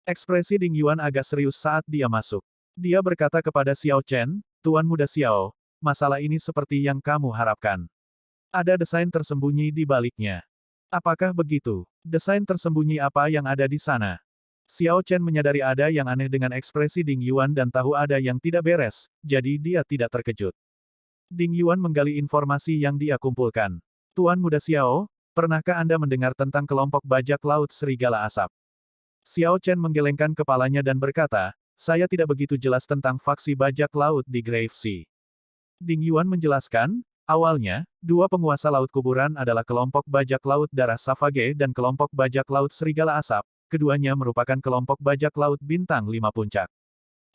Ekspresi Ding Yuan agak serius saat dia masuk. Dia berkata kepada Xiao Chen, Tuan Muda Xiao, masalah ini seperti yang kamu harapkan. Ada desain tersembunyi di baliknya. Apakah begitu? Desain tersembunyi apa yang ada di sana? Xiao Chen menyadari ada yang aneh dengan ekspresi Ding Yuan dan tahu ada yang tidak beres, jadi dia tidak terkejut. Ding Yuan menggali informasi yang dia kumpulkan. Tuan Muda Xiao, pernahkah Anda mendengar tentang kelompok bajak laut serigala asap? Xiao Chen menggelengkan kepalanya dan berkata, saya tidak begitu jelas tentang faksi bajak laut di Grave Sea. Ding Yuan menjelaskan, awalnya, dua penguasa laut kuburan adalah kelompok bajak laut darah Savage dan kelompok bajak laut serigala asap, keduanya merupakan kelompok bajak laut bintang 5 puncak.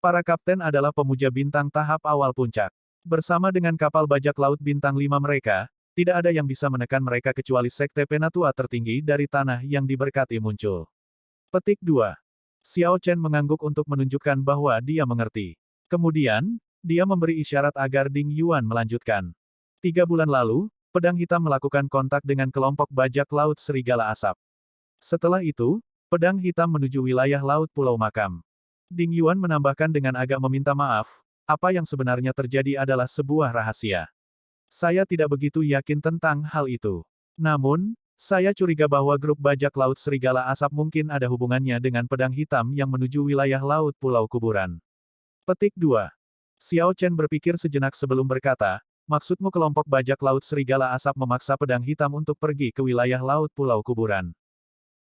Para kapten adalah pemuja bintang tahap awal puncak. Bersama dengan kapal bajak laut bintang 5 mereka, tidak ada yang bisa menekan mereka kecuali sekte penatua tertinggi dari tanah yang diberkati muncul. Petik 2. Xiao Chen mengangguk untuk menunjukkan bahwa dia mengerti. Kemudian, dia memberi isyarat agar Ding Yuan melanjutkan. 3 bulan lalu, pedang hitam melakukan kontak dengan kelompok bajak laut serigala asap. Setelah itu, pedang hitam menuju wilayah laut Pulau Makam. Ding Yuan menambahkan dengan agak meminta maaf, apa yang sebenarnya terjadi adalah sebuah rahasia. Saya tidak begitu yakin tentang hal itu. Namun, saya curiga bahwa grup bajak laut serigala asap mungkin ada hubungannya dengan pedang hitam yang menuju wilayah laut Pulau Kuburan. Petik 2. Xiao Chen berpikir sejenak sebelum berkata, maksudmu kelompok bajak laut serigala asap memaksa pedang hitam untuk pergi ke wilayah laut Pulau Kuburan.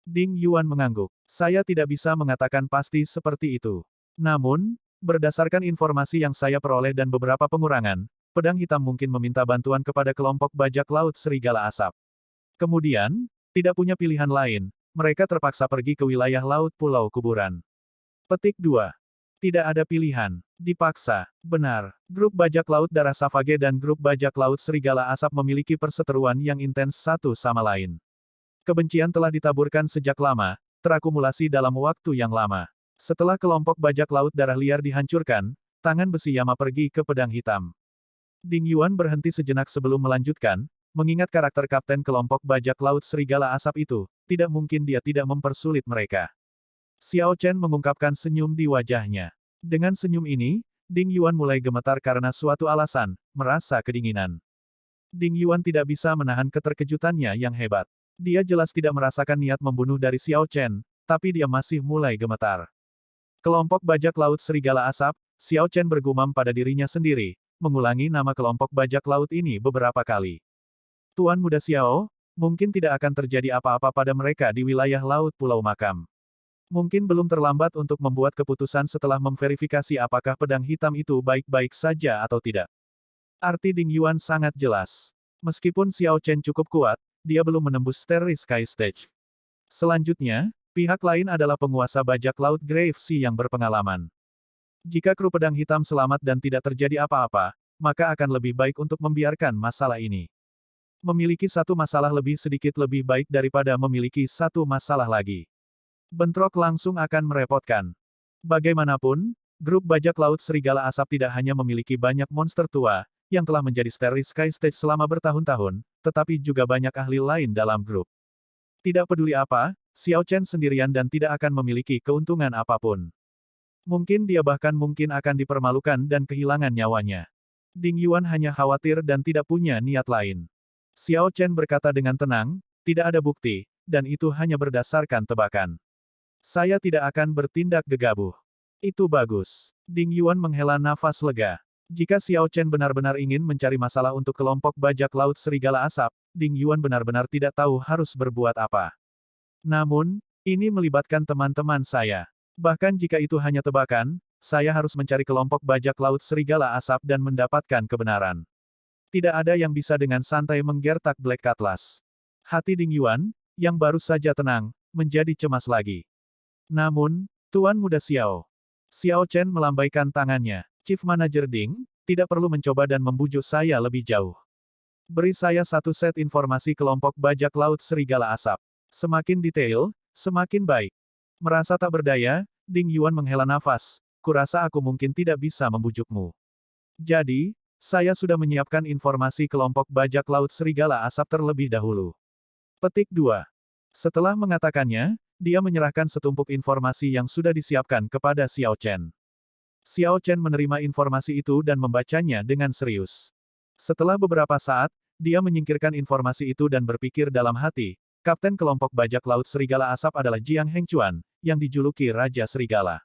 Ding Yuan mengangguk. Saya tidak bisa mengatakan pasti seperti itu. Namun, berdasarkan informasi yang saya peroleh dan beberapa pengurangan, pedang hitam mungkin meminta bantuan kepada kelompok bajak laut serigala asap. Kemudian, tidak punya pilihan lain, mereka terpaksa pergi ke wilayah laut Pulau Kuburan. Petik 2. Tidak ada pilihan. Dipaksa. Benar. Grup bajak laut darah Savage dan grup bajak laut serigala asap memiliki perseteruan yang intens satu sama lain. Kebencian telah ditaburkan sejak lama, terakumulasi dalam waktu yang lama. Setelah kelompok bajak laut darah liar dihancurkan, tangan besi Yama pergi ke pedang hitam. Ding Yuan berhenti sejenak sebelum melanjutkan, mengingat karakter kapten kelompok bajak laut serigala asap itu, tidak mungkin dia tidak mempersulit mereka. Xiao Chen mengungkapkan senyum di wajahnya. Dengan senyum ini, Ding Yuan mulai gemetar karena suatu alasan, merasa kedinginan. Ding Yuan tidak bisa menahan keterkejutannya yang hebat. Dia jelas tidak merasakan niat membunuh dari Xiao Chen, tapi dia masih mulai gemetar. Kelompok bajak laut serigala asap, Xiao Chen bergumam pada dirinya sendiri, mengulangi nama kelompok bajak laut ini beberapa kali. Tuan Muda Xiao, mungkin tidak akan terjadi apa-apa pada mereka di wilayah laut Pulau Makam. Mungkin belum terlambat untuk membuat keputusan setelah memverifikasi apakah pedang hitam itu baik-baik saja atau tidak. Arti Ding Yuan sangat jelas. Meskipun Xiao Chen cukup kuat, dia belum menembus Starry Sky Stage. Selanjutnya, pihak lain adalah penguasa bajak laut Grave Sea yang berpengalaman. Jika kru pedang hitam selamat dan tidak terjadi apa-apa, maka akan lebih baik untuk membiarkan masalah ini. Memiliki satu masalah lebih sedikit lebih baik daripada memiliki satu masalah lagi. Bentrok langsung akan merepotkan. Bagaimanapun, grup bajak laut serigala asap tidak hanya memiliki banyak monster tua, yang telah menjadi Starry Sky Stage selama bertahun-tahun, tetapi juga banyak ahli lain dalam grup. Tidak peduli apa, Xiao Chen sendirian dan tidak akan memiliki keuntungan apapun. Mungkin dia bahkan mungkin akan dipermalukan dan kehilangan nyawanya. Ding Yuan hanya khawatir dan tidak punya niat lain. Xiao Chen berkata dengan tenang, tidak ada bukti, dan itu hanya berdasarkan tebakan. Saya tidak akan bertindak gegabah. Itu bagus. Ding Yuan menghela nafas lega. Jika Xiao Chen benar-benar ingin mencari masalah untuk kelompok bajak laut serigala asap, Ding Yuan benar-benar tidak tahu harus berbuat apa. Namun, ini melibatkan teman-teman saya. Bahkan jika itu hanya tebakan, saya harus mencari kelompok bajak laut serigala asap dan mendapatkan kebenaran. Tidak ada yang bisa dengan santai menggertak Black Cutlass. Hati Ding Yuan, yang baru saja tenang, menjadi cemas lagi. Namun, Tuan Muda Xiao. Xiao Chen melambaikan tangannya. Chief Manager Ding, tidak perlu mencoba dan membujuk saya lebih jauh. Beri saya satu set informasi kelompok bajak laut serigala asap. Semakin detail, semakin baik. Merasa tak berdaya, Ding Yuan menghela nafas, kurasa aku mungkin tidak bisa membujukmu. Jadi, saya sudah menyiapkan informasi kelompok bajak laut serigala asap terlebih dahulu. Petik 2. Setelah mengatakannya, Dia menyerahkan setumpuk informasi yang sudah disiapkan kepada Xiao Chen. Xiao Chen menerima informasi itu dan membacanya dengan serius. Setelah beberapa saat, dia menyingkirkan informasi itu dan berpikir dalam hati, Kapten kelompok bajak laut Serigala Asap adalah Jiang Hengchuan, yang dijuluki Raja Serigala.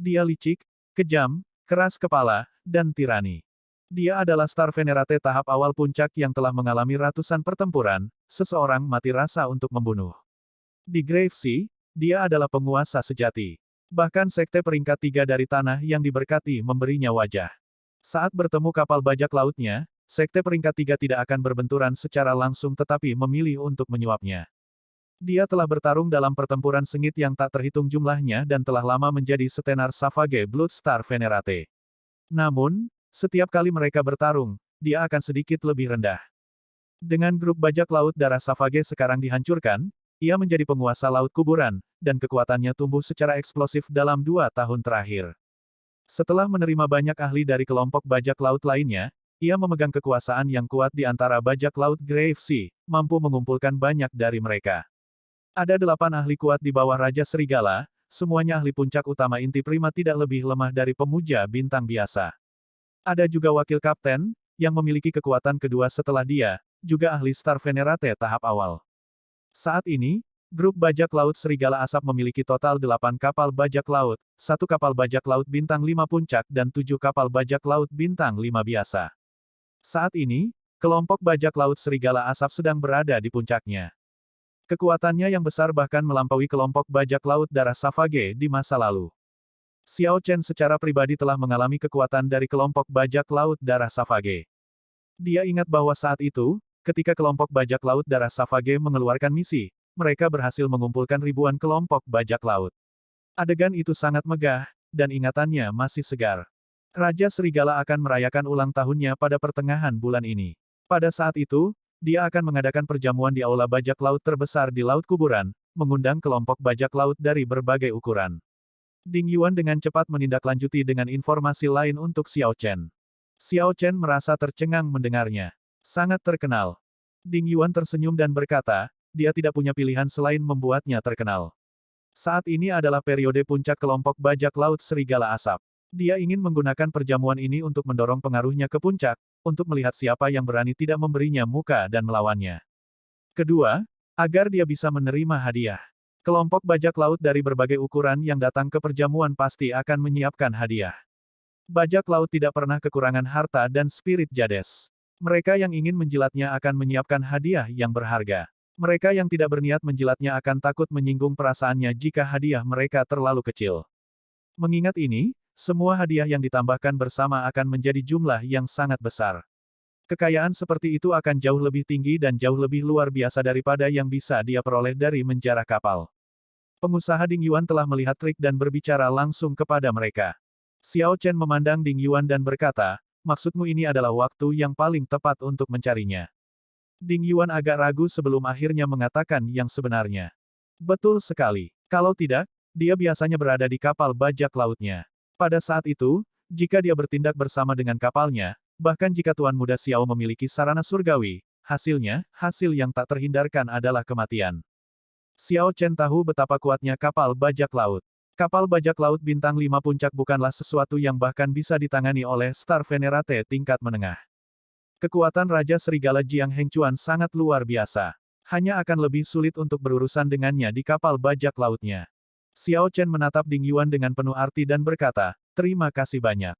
Dia licik, kejam, keras kepala, dan tirani. Dia adalah Star Venerate tahap awal puncak yang telah mengalami ratusan pertempuran, seseorang mati rasa untuk membunuh. Di Grave Sea, dia adalah penguasa sejati. Bahkan sekte peringkat 3 dari tanah yang diberkati memberinya wajah. Saat bertemu kapal bajak lautnya, sekte peringkat 3 tidak akan berbenturan secara langsung tetapi memilih untuk menyuapnya. Dia telah bertarung dalam pertempuran sengit yang tak terhitung jumlahnya dan telah lama menjadi setenar Savage Blood Star Venerate. Namun, setiap kali mereka bertarung, dia akan sedikit lebih rendah. Dengan grup bajak laut darah Savage sekarang dihancurkan, ia menjadi penguasa laut kuburan, dan kekuatannya tumbuh secara eksplosif dalam 2 tahun terakhir. Setelah menerima banyak ahli dari kelompok bajak laut lainnya, ia memegang kekuasaan yang kuat di antara bajak laut Grave Sea, mampu mengumpulkan banyak dari mereka. Ada 8 ahli kuat di bawah Raja Serigala, semuanya ahli puncak utama inti prima tidak lebih lemah dari pemuja bintang biasa. Ada juga wakil kapten, yang memiliki kekuatan kedua setelah dia, juga ahli Star Venerate tahap awal. Saat ini, grup bajak laut Serigala Asap memiliki total 8 kapal bajak laut, 1 kapal bajak laut bintang 5 puncak dan 7 kapal bajak laut bintang 5 biasa. Saat ini, kelompok bajak laut Serigala Asap sedang berada di puncaknya. Kekuatannya yang besar bahkan melampaui kelompok bajak laut darah Savage di masa lalu. Xiao Chen secara pribadi telah mengalami kekuatan dari kelompok bajak laut darah Savage. Dia ingat bahwa saat itu, ketika kelompok bajak laut darah Savage mengeluarkan misi, mereka berhasil mengumpulkan ribuan kelompok bajak laut. Adegan itu sangat megah, dan ingatannya masih segar. Raja Serigala akan merayakan ulang tahunnya pada pertengahan bulan ini. Pada saat itu, dia akan mengadakan perjamuan di aula bajak laut terbesar di Laut Kuburan, mengundang kelompok bajak laut dari berbagai ukuran. Ding Yuan dengan cepat menindaklanjuti dengan informasi lain untuk Xiao Chen. Xiao Chen merasa tercengang mendengarnya. Sangat terkenal. Ding Yuan tersenyum dan berkata, dia tidak punya pilihan selain membuatnya terkenal. Saat ini adalah periode puncak kelompok bajak laut Serigala Asap. Dia ingin menggunakan perjamuan ini untuk mendorong pengaruhnya ke puncak, untuk melihat siapa yang berani tidak memberinya muka dan melawannya. Kedua, agar dia bisa menerima hadiah. Kelompok bajak laut dari berbagai ukuran yang datang ke perjamuan pasti akan menyiapkan hadiah. Bajak laut tidak pernah kekurangan harta dan spirit jades. Mereka yang ingin menjilatnya akan menyiapkan hadiah yang berharga. Mereka yang tidak berniat menjilatnya akan takut menyinggung perasaannya jika hadiah mereka terlalu kecil. Mengingat ini, semua hadiah yang ditambahkan bersama akan menjadi jumlah yang sangat besar. Kekayaan seperti itu akan jauh lebih tinggi dan jauh lebih luar biasa daripada yang bisa dia peroleh dari menjarah kapal. Pengusaha Ding Yuan telah melihat trik dan berbicara langsung kepada mereka. Xiao Chen memandang Ding Yuan dan berkata, maksudmu ini adalah waktu yang paling tepat untuk mencarinya. Ding Yuan agak ragu sebelum akhirnya mengatakan yang sebenarnya. Betul sekali. Kalau tidak, dia biasanya berada di kapal bajak lautnya. Pada saat itu, jika dia bertindak bersama dengan kapalnya, bahkan jika Tuan Muda Xiao memiliki sarana surgawi, hasilnya, hasil yang tak terhindarkan adalah kematian. Xiao Chen tahu betapa kuatnya kapal bajak laut. Kapal bajak laut bintang 5 puncak bukanlah sesuatu yang bahkan bisa ditangani oleh Star Venerate tingkat menengah. Kekuatan Raja Serigala Jiang Hengchuan sangat luar biasa. Hanya akan lebih sulit untuk berurusan dengannya di kapal bajak lautnya. Xiao Chen menatap Ding Yuan dengan penuh arti dan berkata, terima kasih banyak.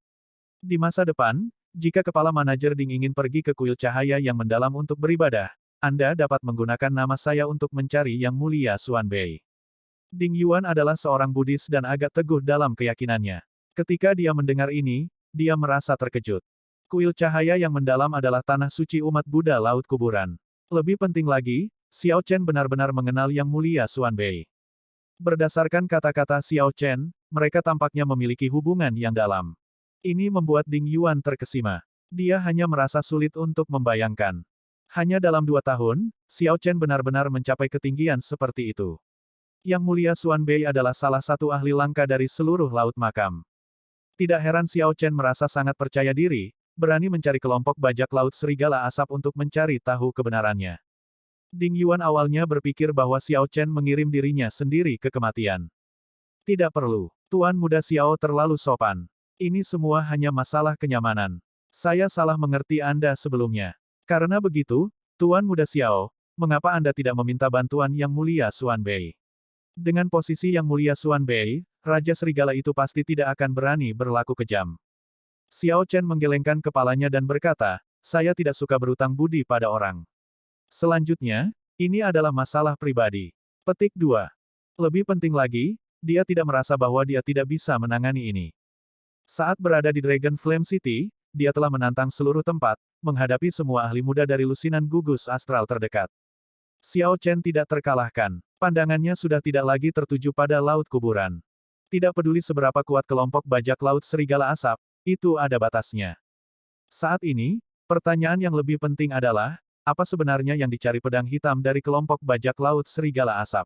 Di masa depan, jika kepala manajer Ding ingin pergi ke kuil cahaya yang mendalam untuk beribadah, Anda dapat menggunakan nama saya untuk mencari Yang Mulia Xuan Bei. Ding Yuan adalah seorang Buddhis dan agak teguh dalam keyakinannya. Ketika dia mendengar ini, dia merasa terkejut. Kuil cahaya yang mendalam adalah tanah suci umat Buddha Laut Kuburan. Lebih penting lagi, Xiao Chen benar-benar mengenal Yang Mulia Xuan Bei. Berdasarkan kata-kata Xiao Chen, mereka tampaknya memiliki hubungan yang dalam. Ini membuat Ding Yuan terkesima. Dia hanya merasa sulit untuk membayangkan. Hanya dalam 2 tahun, Xiao Chen benar-benar mencapai ketinggian seperti itu. Yang Mulia Xuan Bei adalah salah satu ahli langka dari seluruh laut makam. Tidak heran Xiao Chen merasa sangat percaya diri, berani mencari kelompok bajak laut Serigala Asap untuk mencari tahu kebenarannya. Ding Yuan awalnya berpikir bahwa Xiao Chen mengirim dirinya sendiri ke kematian. Tidak perlu. Tuan Muda Xiao terlalu sopan. Ini semua hanya masalah kenyamanan. Saya salah mengerti Anda sebelumnya. Karena begitu, Tuan Muda Xiao, mengapa Anda tidak meminta bantuan Yang Mulia Xuan Bei? Dengan posisi Yang Mulia Xuan Bei, Raja Serigala itu pasti tidak akan berani berlaku kejam. Xiao Chen menggelengkan kepalanya dan berkata, saya tidak suka berutang budi pada orang. Selanjutnya, ini adalah masalah pribadi. Petik 2. Lebih penting lagi, dia tidak merasa bahwa dia tidak bisa menangani ini. Saat berada di Dragon Flame City, dia telah menantang seluruh tempat, menghadapi semua ahli muda dari lusinan gugus astral terdekat. Xiao Chen tidak terkalahkan. Pandangannya sudah tidak lagi tertuju pada laut kuburan. Tidak peduli seberapa kuat kelompok bajak laut serigala asap, itu ada batasnya. Saat ini, pertanyaan yang lebih penting adalah, apa sebenarnya yang dicari pedang hitam dari kelompok bajak laut serigala asap?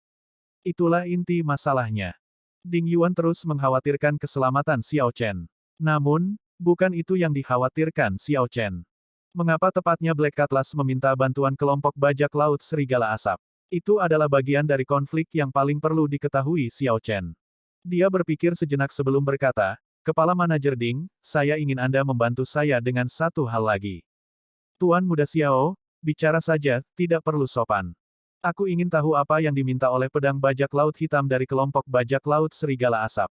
Itulah inti masalahnya. Ding Yuan terus mengkhawatirkan keselamatan Xiao Chen. Namun, bukan itu yang dikhawatirkan Xiao Chen. Mengapa tepatnya Black Cutlass meminta bantuan kelompok bajak laut serigala asap? Itu adalah bagian dari konflik yang paling perlu diketahui Xiao Chen. Dia berpikir sejenak sebelum berkata, Kepala Manajer Ding, saya ingin Anda membantu saya dengan satu hal lagi. Tuan Muda Xiao, bicara saja, tidak perlu sopan. Aku ingin tahu apa yang diminta oleh pedang bajak laut hitam dari kelompok bajak laut serigala asap.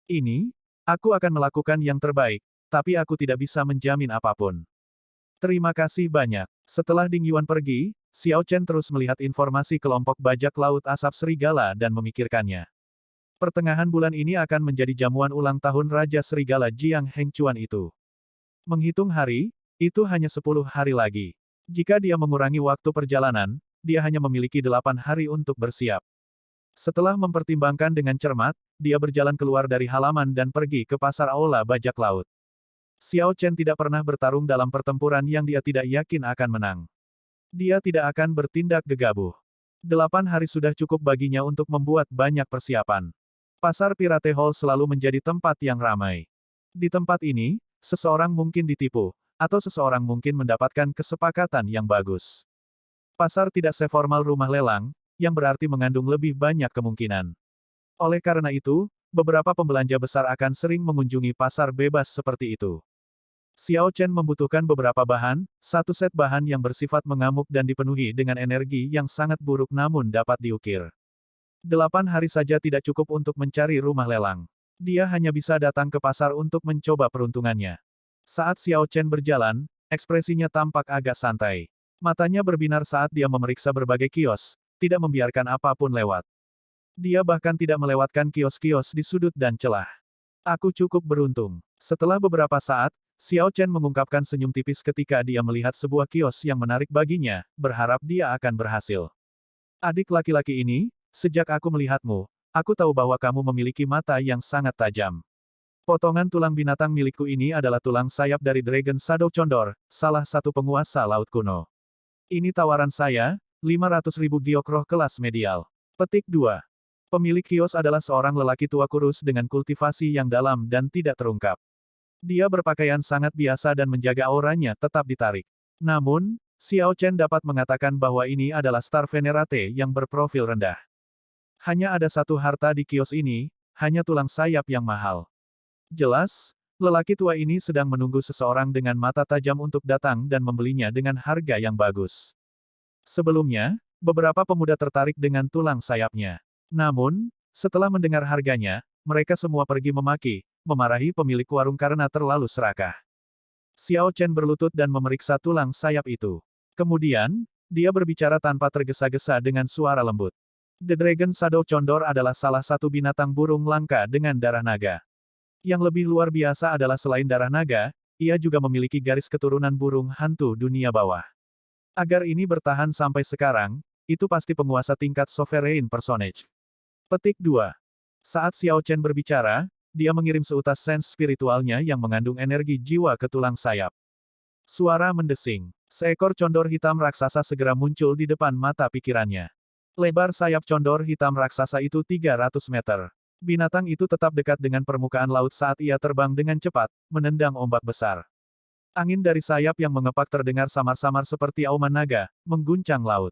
Ini, aku akan melakukan yang terbaik, tapi aku tidak bisa menjamin apapun. Terima kasih banyak. Setelah Ding Yuan pergi, Xiao Chen terus melihat informasi kelompok bajak laut asap serigala dan memikirkannya. Pertengahan bulan ini akan menjadi jamuan ulang tahun Raja Serigala Jiang Hengchuan itu. Menghitung hari, itu hanya 10 hari lagi. Jika dia mengurangi waktu perjalanan, dia hanya memiliki 8 hari untuk bersiap. Setelah mempertimbangkan dengan cermat, dia berjalan keluar dari halaman dan pergi ke pasar aula bajak laut. Xiao Chen tidak pernah bertarung dalam pertempuran yang dia tidak yakin akan menang. Dia tidak akan bertindak gegabah. 8 hari sudah cukup baginya untuk membuat banyak persiapan. Pasar Pirate Hall selalu menjadi tempat yang ramai. Di tempat ini, seseorang mungkin ditipu, atau seseorang mungkin mendapatkan kesepakatan yang bagus. Pasar tidak seformal rumah lelang, yang berarti mengandung lebih banyak kemungkinan. Oleh karena itu, beberapa pembelanja besar akan sering mengunjungi pasar bebas seperti itu. Xiao Chen membutuhkan beberapa bahan, satu set bahan yang bersifat mengamuk dan dipenuhi dengan energi yang sangat buruk namun dapat diukir. 8 hari saja tidak cukup untuk mencari rumah lelang. Dia hanya bisa datang ke pasar untuk mencoba peruntungannya. Saat Xiao Chen berjalan, ekspresinya tampak agak santai. Matanya berbinar saat dia memeriksa berbagai kios, tidak membiarkan apapun lewat. Dia bahkan tidak melewatkan kios-kios di sudut dan celah. Aku cukup beruntung. Setelah beberapa saat, Xiao Chen mengungkapkan senyum tipis ketika dia melihat sebuah kios yang menarik baginya, berharap dia akan berhasil. Adik laki-laki ini, sejak aku melihatmu, aku tahu bahwa kamu memiliki mata yang sangat tajam. Potongan tulang binatang milikku ini adalah tulang sayap dari Dragon Shadow Condor, salah satu penguasa laut kuno. Ini tawaran saya, 500.000 giok roh kelas medial. Petik 2. Pemilik kios adalah seorang lelaki tua kurus dengan kultivasi yang dalam dan tidak terungkap. Dia berpakaian sangat biasa dan menjaga auranya tetap ditarik. Namun, Xiao Chen dapat mengatakan bahwa ini adalah Star Venerate yang berprofil rendah. Hanya ada satu harta di kios ini, hanya tulang sayap yang mahal. Jelas, lelaki tua ini sedang menunggu seseorang dengan mata tajam untuk datang dan membelinya dengan harga yang bagus. Sebelumnya, beberapa pemuda tertarik dengan tulang sayapnya. Namun, setelah mendengar harganya, mereka semua pergi memarahi pemilik warung karena terlalu serakah. Xiao Chen berlutut dan memeriksa tulang sayap itu. Kemudian, dia berbicara tanpa tergesa-gesa dengan suara lembut. The Dragon Shadow Condor adalah salah satu binatang burung langka dengan darah naga. Yang lebih luar biasa adalah selain darah naga, ia juga memiliki garis keturunan burung hantu dunia bawah. Agar ini bertahan sampai sekarang, itu pasti penguasa tingkat Sovereign Personage. Petik 2. Saat Xiao Chen berbicara, dia mengirim seutas sense spiritualnya yang mengandung energi jiwa ke tulang sayap. Suara mendesing. Seekor condor hitam raksasa segera muncul di depan mata pikirannya. Lebar sayap condor hitam raksasa itu 300 meter. Binatang itu tetap dekat dengan permukaan laut saat ia terbang dengan cepat, menendang ombak besar. Angin dari sayap yang mengepak terdengar samar-samar seperti auman naga, mengguncang laut.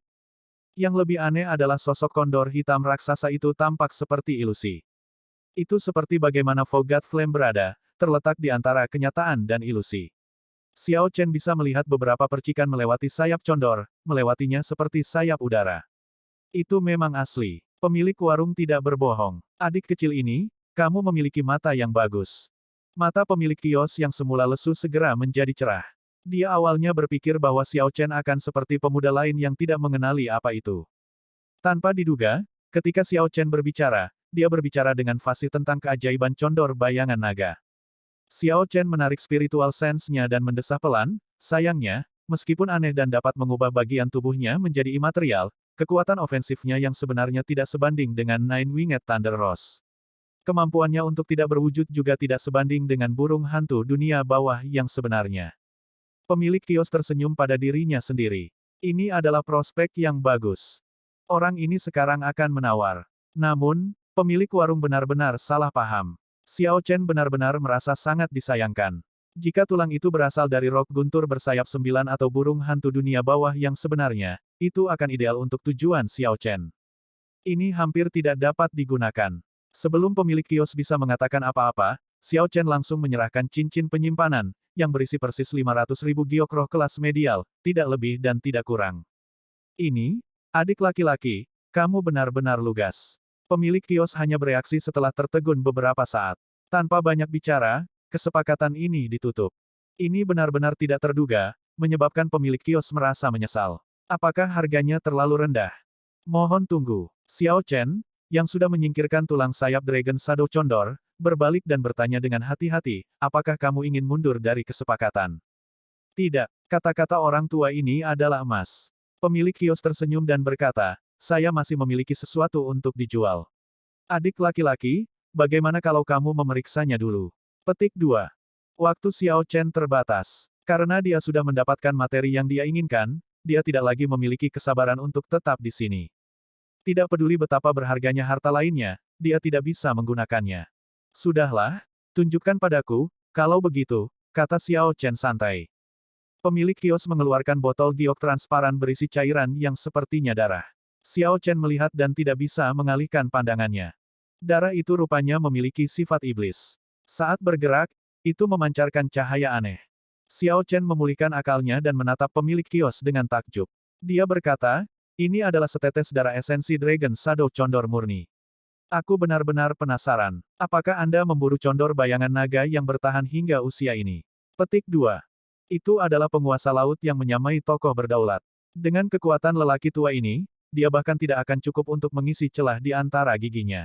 Yang lebih aneh adalah sosok kondor hitam raksasa itu tampak seperti ilusi. Itu seperti bagaimana Fogat Flame berada, terletak di antara kenyataan dan ilusi. Xiao Chen bisa melihat beberapa percikan melewati sayap condor, melewatinya seperti sayap udara. Itu memang asli. Pemilik warung tidak berbohong. Adik kecil ini, kamu memiliki mata yang bagus. Mata pemilik kios yang semula lesu segera menjadi cerah. Dia awalnya berpikir bahwa Xiao Chen akan seperti pemuda lain yang tidak mengenali apa itu. Tanpa diduga, ketika Xiao Chen berbicara, dia berbicara dengan fasih tentang keajaiban condor bayangan naga. Xiao Chen menarik spiritual sense-nya dan mendesah pelan, sayangnya, meskipun aneh dan dapat mengubah bagian tubuhnya menjadi imaterial, kekuatan ofensifnya yang sebenarnya tidak sebanding dengan Nine-Winged Thunder Rose. Kemampuannya untuk tidak berwujud juga tidak sebanding dengan burung hantu dunia bawah yang sebenarnya. Pemilik kios tersenyum pada dirinya sendiri. Ini adalah prospek yang bagus. Orang ini sekarang akan menawar. Namun, pemilik warung benar-benar salah paham. Xiao Chen benar-benar merasa sangat disayangkan. Jika tulang itu berasal dari rok guntur bersayap 9 atau burung hantu dunia bawah yang sebenarnya, itu akan ideal untuk tujuan Xiao Chen. Ini hampir tidak dapat digunakan. Sebelum pemilik kios bisa mengatakan apa-apa, Xiao Chen langsung menyerahkan cincin penyimpanan, yang berisi persis 500.000 giok roh kelas medial, tidak lebih dan tidak kurang. Ini, adik laki-laki, kamu benar-benar lugas. Pemilik kios hanya bereaksi setelah tertegun beberapa saat. Tanpa banyak bicara, kesepakatan ini ditutup. Ini benar-benar tidak terduga, menyebabkan pemilik kios merasa menyesal. Apakah harganya terlalu rendah? Mohon tunggu. Xiao Chen, yang sudah menyingkirkan tulang sayap Dragon Shadow Condor, berbalik dan bertanya dengan hati-hati, apakah kamu ingin mundur dari kesepakatan? Tidak, kata-kata orang tua ini adalah emas. Pemilik kios tersenyum dan berkata, saya masih memiliki sesuatu untuk dijual. Adik laki-laki, bagaimana kalau kamu memeriksanya dulu? Petik 2. Waktu Xiao Chen terbatas. Karena dia sudah mendapatkan materi yang dia inginkan, dia tidak lagi memiliki kesabaran untuk tetap di sini. Tidak peduli betapa berharganya harta lainnya, dia tidak bisa menggunakannya. Sudahlah, tunjukkan padaku, kalau begitu, kata Xiao Chen santai. Pemilik kios mengeluarkan botol giok transparan berisi cairan yang sepertinya darah. Xiao Chen melihat dan tidak bisa mengalihkan pandangannya. Darah itu rupanya memiliki sifat iblis. Saat bergerak, itu memancarkan cahaya aneh. Xiao Chen memulihkan akalnya dan menatap pemilik kios dengan takjub. Dia berkata, ini adalah setetes darah esensi Dragon Shadow Condor murni. Aku benar-benar penasaran. Apakah Anda memburu condor bayangan naga yang bertahan hingga usia ini? Petik 2. Itu adalah penguasa laut yang menyamai tokoh berdaulat. Dengan kekuatan lelaki tua ini, dia bahkan tidak akan cukup untuk mengisi celah di antara giginya.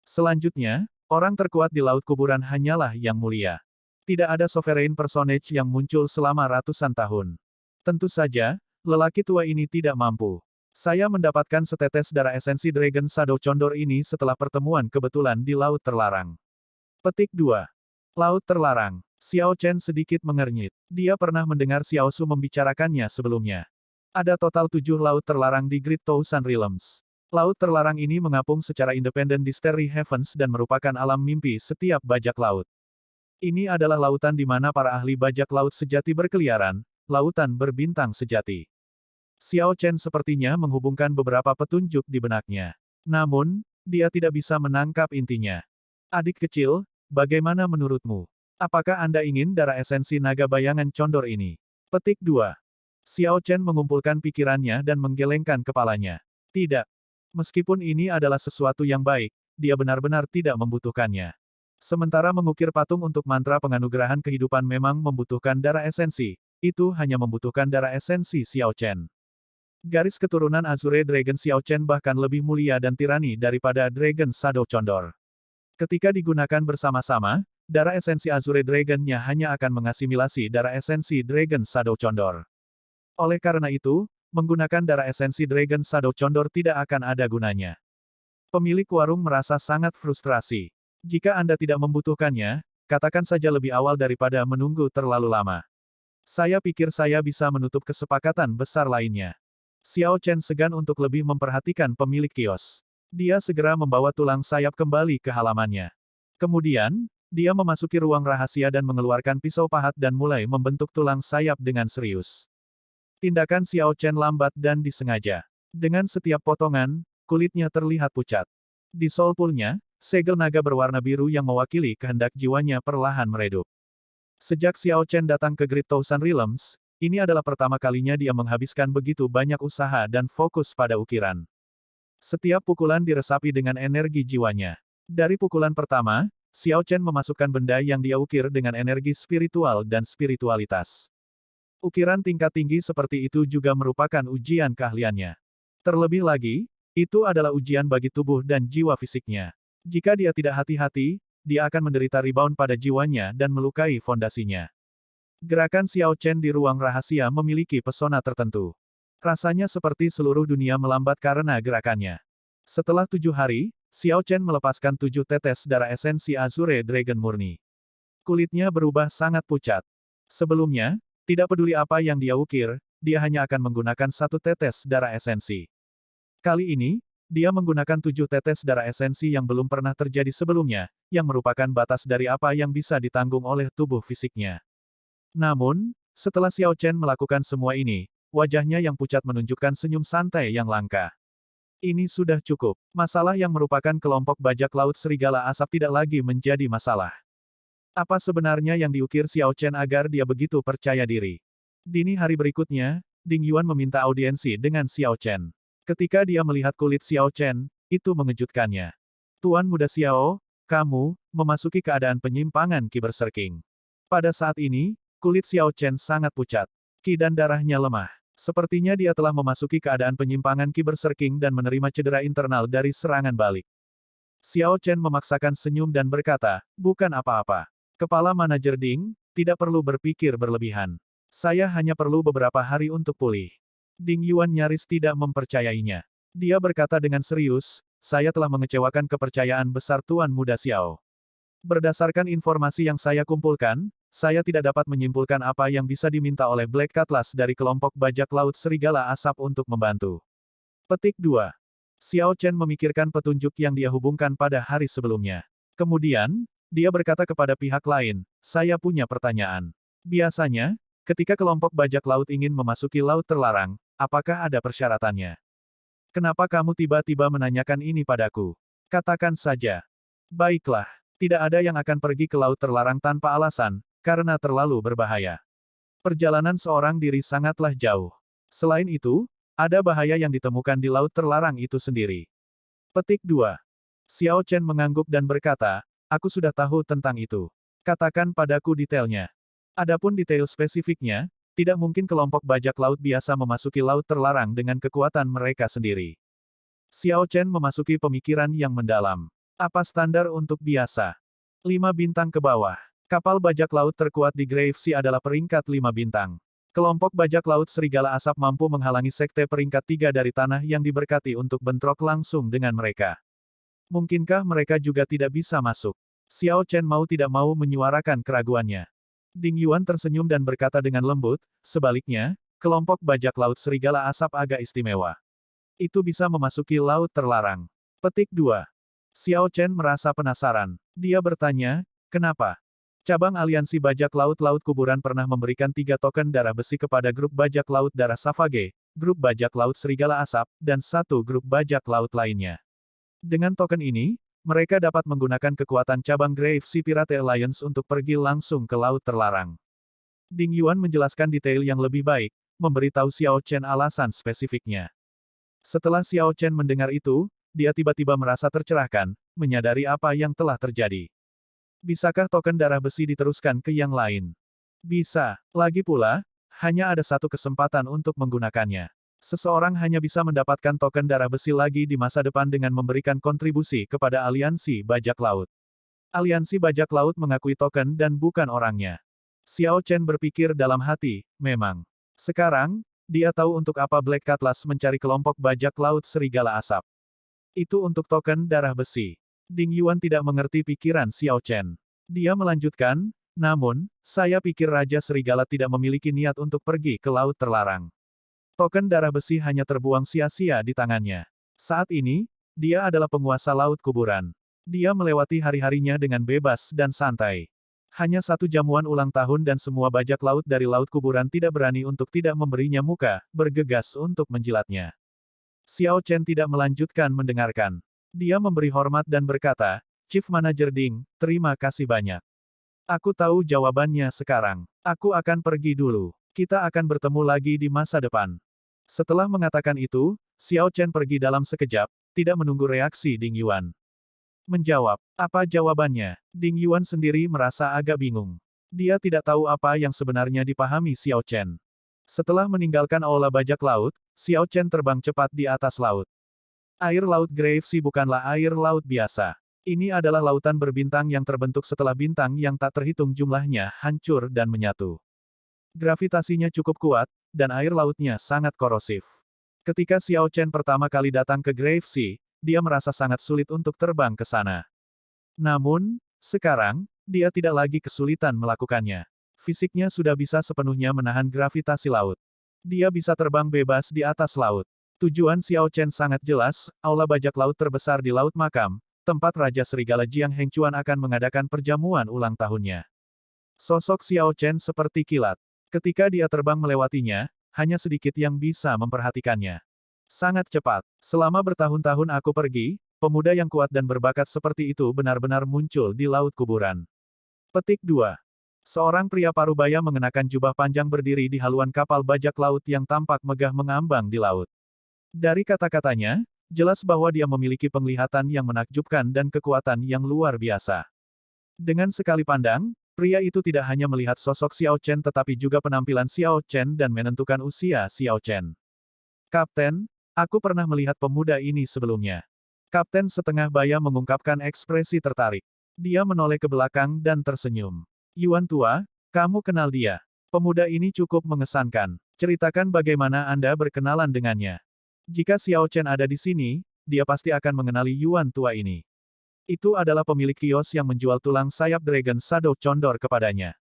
Selanjutnya, orang terkuat di laut kuburan hanyalah yang mulia. Tidak ada sovereign personage yang muncul selama ratusan tahun. Tentu saja, lelaki tua ini tidak mampu. Saya mendapatkan setetes darah esensi Dragon Shadow Condor ini setelah pertemuan kebetulan di Laut Terlarang. Petik 2. Laut Terlarang. Xiao Chen sedikit mengernyit. Dia pernah mendengar Xiao Su membicarakannya sebelumnya. Ada total 7 laut terlarang di Great Thousand Realms. Laut terlarang ini mengapung secara independen di Starry Heavens dan merupakan alam mimpi setiap bajak laut. Ini adalah lautan di mana para ahli bajak laut sejati berkeliaran, lautan berbintang sejati. Xiao Chen sepertinya menghubungkan beberapa petunjuk di benaknya. Namun, dia tidak bisa menangkap intinya. Adik kecil, bagaimana menurutmu? Apakah Anda ingin darah esensi naga bayangan condor ini? Petik 2. Xiao Chen mengumpulkan pikirannya dan menggelengkan kepalanya. Tidak. Meskipun ini adalah sesuatu yang baik, dia benar-benar tidak membutuhkannya. Sementara mengukir patung untuk mantra penganugerahan kehidupan memang membutuhkan darah esensi, itu hanya membutuhkan darah esensi Xiao Chen. Garis keturunan Azure Dragon Xiao Chen bahkan lebih mulia dan tirani daripada Dragon Shadow Condor. Ketika digunakan bersama-sama, darah esensi Azure Dragon-nya hanya akan mengasimilasi darah esensi Dragon Shadow Condor. Oleh karena itu, menggunakan darah esensi Dragon Shadow Condor tidak akan ada gunanya. Pemilik warung merasa sangat frustrasi. Jika Anda tidak membutuhkannya, katakan saja lebih awal daripada menunggu terlalu lama. Saya pikir saya bisa menutup kesepakatan besar lainnya. Xiao Chen segan untuk lebih memperhatikan pemilik kios. Dia segera membawa tulang sayap kembali ke halamannya. Kemudian, dia memasuki ruang rahasia dan mengeluarkan pisau pahat dan mulai membentuk tulang sayap dengan serius. Tindakan Xiao Chen lambat dan disengaja. Dengan setiap potongan, kulitnya terlihat pucat. Di soulpool-nya, segel naga berwarna biru yang mewakili kehendak jiwanya perlahan meredup. Sejak Xiao Chen datang ke Great Thousand Realms, ini adalah pertama kalinya dia menghabiskan begitu banyak usaha dan fokus pada ukiran. Setiap pukulan diresapi dengan energi jiwanya. Dari pukulan pertama, Xiao Chen memasukkan benda yang dia ukir dengan energi spiritual dan spiritualitas. Ukiran tingkat tinggi seperti itu juga merupakan ujian keahliannya. Terlebih lagi, itu adalah ujian bagi tubuh dan jiwa fisiknya. Jika dia tidak hati-hati, dia akan menderita rebound pada jiwanya dan melukai fondasinya. Gerakan Xiao Chen di ruang rahasia memiliki pesona tertentu. Rasanya seperti seluruh dunia melambat karena gerakannya. Setelah 7 hari, Xiao Chen melepaskan 7 tetes darah esensi Azure Dragon murni. Kulitnya berubah sangat pucat. Sebelumnya, tidak peduli apa yang dia ukir, dia hanya akan menggunakan 1 tetes darah esensi. Kali ini, dia menggunakan 7 tetes darah esensi yang belum pernah terjadi sebelumnya, yang merupakan batas dari apa yang bisa ditanggung oleh tubuh fisiknya. Namun, setelah Xiao Chen melakukan semua ini, wajahnya yang pucat menunjukkan senyum santai yang langka. Ini sudah cukup. Masalah yang merupakan kelompok bajak laut serigala asap tidak lagi menjadi masalah. Apa sebenarnya yang diukir Xiao Chen agar dia begitu percaya diri? Dini hari berikutnya, Ding Yuan meminta audiensi dengan Xiao Chen. Ketika dia melihat kulit Xiao Chen, itu mengejutkannya. Tuan Muda Xiao, kamu memasuki keadaan penyimpangan Ki Berserking. Pada saat ini, kulit Xiao Chen sangat pucat. Ki dan darahnya lemah. Sepertinya dia telah memasuki keadaan penyimpangan Ki Berserking dan menerima cedera internal dari serangan balik. Xiao Chen memaksakan senyum dan berkata, bukan apa-apa. Kepala manajer Ding, tidak perlu berpikir berlebihan. Saya hanya perlu beberapa hari untuk pulih. Ding Yuan nyaris tidak mempercayainya. Dia berkata dengan serius, saya telah mengecewakan kepercayaan besar Tuan Muda Xiao. Berdasarkan informasi yang saya kumpulkan, saya tidak dapat menyimpulkan apa yang bisa diminta oleh Black Cutlass dari kelompok bajak laut serigala asap untuk membantu. Petik 2. Xiao Chen memikirkan petunjuk yang dia hubungkan pada hari sebelumnya. Kemudian, dia berkata kepada pihak lain, saya punya pertanyaan. Biasanya, ketika kelompok bajak laut ingin memasuki laut terlarang, apakah ada persyaratannya? Kenapa kamu tiba-tiba menanyakan ini padaku? Katakan saja. Baiklah, tidak ada yang akan pergi ke laut terlarang tanpa alasan, karena terlalu berbahaya. Perjalanan seorang diri sangatlah jauh. Selain itu, ada bahaya yang ditemukan di laut terlarang itu sendiri. Petik 2. Xiao Chen mengangguk dan berkata, aku sudah tahu tentang itu. Katakan padaku detailnya. Adapun detail spesifiknya, tidak mungkin kelompok bajak laut biasa memasuki laut terlarang dengan kekuatan mereka sendiri. Xiao Chen memasuki pemikiran yang mendalam. Apa standar untuk biasa? 5 bintang ke bawah. Kapal bajak laut terkuat di Grave Sea adalah peringkat 5 bintang. Kelompok bajak laut serigala asap mampu menghalangi sekte peringkat 3 dari tanah yang diberkati untuk bentrok langsung dengan mereka. Mungkinkah mereka juga tidak bisa masuk? Xiao Chen mau tidak mau menyuarakan keraguannya. Ding Yuan tersenyum dan berkata dengan lembut, sebaliknya, kelompok bajak laut serigala asap agak istimewa. Itu bisa memasuki laut terlarang. Petik 2. Xiao Chen merasa penasaran. Dia bertanya, kenapa? Cabang aliansi bajak laut-laut kuburan pernah memberikan 3 token darah besi kepada grup bajak laut darah Savage, grup bajak laut serigala asap, dan 1 grup bajak laut lainnya. Dengan token ini, mereka dapat menggunakan kekuatan cabang Grave Sea Pirate Alliance untuk pergi langsung ke laut terlarang. Ding Yuan menjelaskan detail yang lebih baik, memberitahu Xiao Chen alasan spesifiknya. Setelah Xiao Chen mendengar itu, dia tiba-tiba merasa tercerahkan, menyadari apa yang telah terjadi. Bisakah token darah besi diteruskan ke yang lain? Bisa. Lagi pula, hanya ada 1 kesempatan untuk menggunakannya. Seseorang hanya bisa mendapatkan token darah besi lagi di masa depan dengan memberikan kontribusi kepada aliansi bajak laut. Aliansi bajak laut mengakui token dan bukan orangnya. Xiao Chen berpikir dalam hati, memang. Sekarang, dia tahu untuk apa Black Cutlass mencari kelompok bajak laut serigala asap. Itu untuk token darah besi. Ding Yuan tidak mengerti pikiran Xiao Chen. Dia melanjutkan, namun, saya pikir Raja Serigala tidak memiliki niat untuk pergi ke laut terlarang. Token darah besi hanya terbuang sia-sia di tangannya. Saat ini, dia adalah penguasa laut kuburan. Dia melewati hari-harinya dengan bebas dan santai. Hanya 1 jamuan ulang tahun dan semua bajak laut dari laut kuburan tidak berani untuk tidak memberinya muka, bergegas untuk menjilatnya. Xiao Chen tidak melanjutkan mendengarkan. Dia memberi hormat dan berkata, Chief Manager Ding, terima kasih banyak. Aku tahu jawabannya sekarang. Aku akan pergi dulu. Kita akan bertemu lagi di masa depan. Setelah mengatakan itu, Xiao Chen pergi dalam sekejap, tidak menunggu reaksi Ding Yuan. Menjawab, apa jawabannya? Ding Yuan sendiri merasa agak bingung. Dia tidak tahu apa yang sebenarnya dipahami Xiao Chen. Setelah meninggalkan aula bajak laut, Xiao Chen terbang cepat di atas laut. Air laut Grave Sea bukanlah air laut biasa. Ini adalah lautan berbintang yang terbentuk setelah bintang yang tak terhitung jumlahnya hancur dan menyatu. Gravitasinya cukup kuat, dan air lautnya sangat korosif. Ketika Xiao Chen pertama kali datang ke Grave Sea, dia merasa sangat sulit untuk terbang ke sana. Namun, sekarang, dia tidak lagi kesulitan melakukannya. Fisiknya sudah bisa sepenuhnya menahan gravitasi laut. Dia bisa terbang bebas di atas laut. Tujuan Xiao Chen sangat jelas, aula bajak laut terbesar di Laut Makam, tempat Raja Serigala Jiang Hengchuan akan mengadakan perjamuan ulang tahunnya. Sosok Xiao Chen seperti kilat. Ketika dia terbang melewatinya, hanya sedikit yang bisa memperhatikannya. Sangat cepat. Selama bertahun-tahun aku pergi, pemuda yang kuat dan berbakat seperti itu benar-benar muncul di laut kuburan. Petik 2. Seorang pria parubaya mengenakan jubah panjang berdiri di haluan kapal bajak laut yang tampak megah mengambang di laut. Dari kata-katanya, jelas bahwa dia memiliki penglihatan yang menakjubkan dan kekuatan yang luar biasa. Dengan sekali pandang, pria itu tidak hanya melihat sosok Xiao Chen tetapi juga penampilan Xiao Chen dan menentukan usia Xiao Chen. Kapten, aku pernah melihat pemuda ini sebelumnya. Kapten setengah baya mengungkapkan ekspresi tertarik. Dia menoleh ke belakang dan tersenyum. Yuan tua, kamu kenal dia. Pemuda ini cukup mengesankan. Ceritakan bagaimana Anda berkenalan dengannya. Jika Xiao Chen ada di sini, dia pasti akan mengenali Yuan tua ini. Itu adalah pemilik kios yang menjual tulang sayap Dragon Shadow Condor kepadanya.